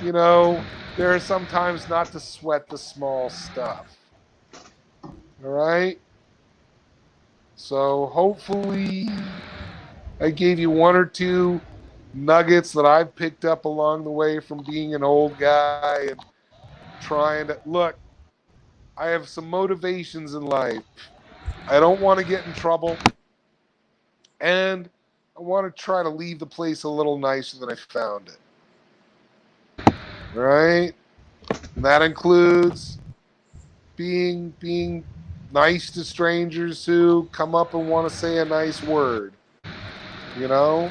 you know, there are sometimes not to sweat the small stuff. All right? So hopefully I gave you one or two nuggets that I've picked up along the way from being an old guy and trying to look. I have some motivations in life. I don't want to get in trouble, and I want to try to leave the place a little nicer than I found it. Right? And that includes being nice to strangers who come up and want to say a nice word. You know?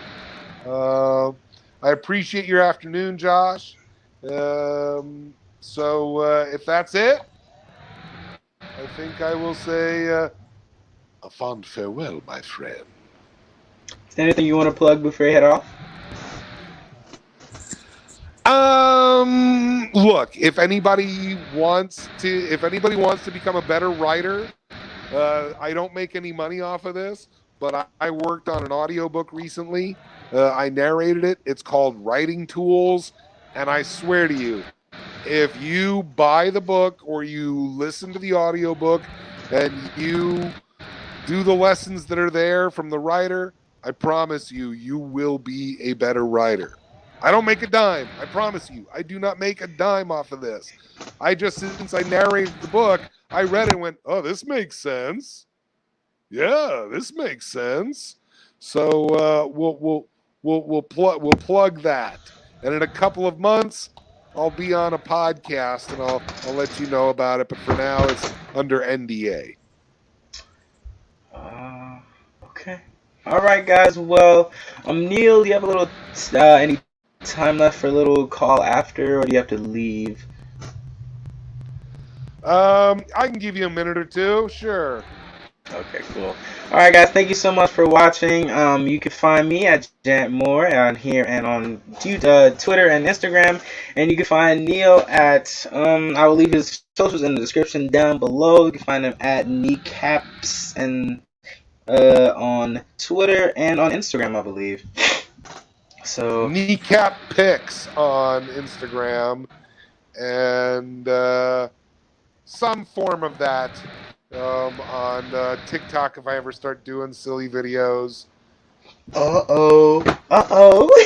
I appreciate your afternoon, Josh. So if that's it, I think I will say A fond farewell, my friend. Is there anything you want to plug before you head off? Look, if anybody wants to become a better writer, I don't make any money off of this, but I worked on an audiobook recently. I narrated it. It's called Writing Tools, and I swear to you, if you buy the book or you listen to the audiobook and you do the lessons that are there from the writer, I promise you, you will be a better writer. I don't make a dime. I promise you. I do not make a dime off of this. Since I narrated the book, I read it and went, oh, this makes sense. Yeah, this makes sense. So we'll plug that. And in a couple of months, I'll be on a podcast and I'll let you know about it. But for now, it's under NDA. Okay. All right, guys. Well, Neil, do you have a little any time left for a little call after, or do you have to leave? I can give you a minute or two, sure. Okay, cool. All right, guys. Thank you so much for watching. You can find me at Jant Moore on here and on Twitter and Instagram, and you can find Neil at I will leave his socials in the description down below. You can find him at Kneecaps and on Twitter and on Instagram, I believe. So Kneecap Pics on Instagram and some form of that on TikTok if I ever start doing silly videos. Yeah.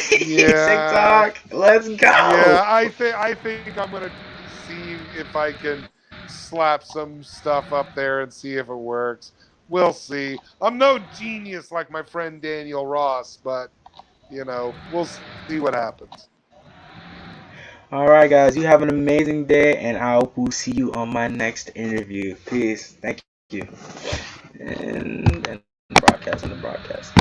TikTok, let's go. Yeah, I think I'm gonna see if I can slap some stuff up there and see if it works. We'll see. I'm no genius like my friend Daniel Ross, but you know, we'll see what happens. All right, guys, you have an amazing day, and I will see you on my next interview. Peace. Thank you. And broadcast.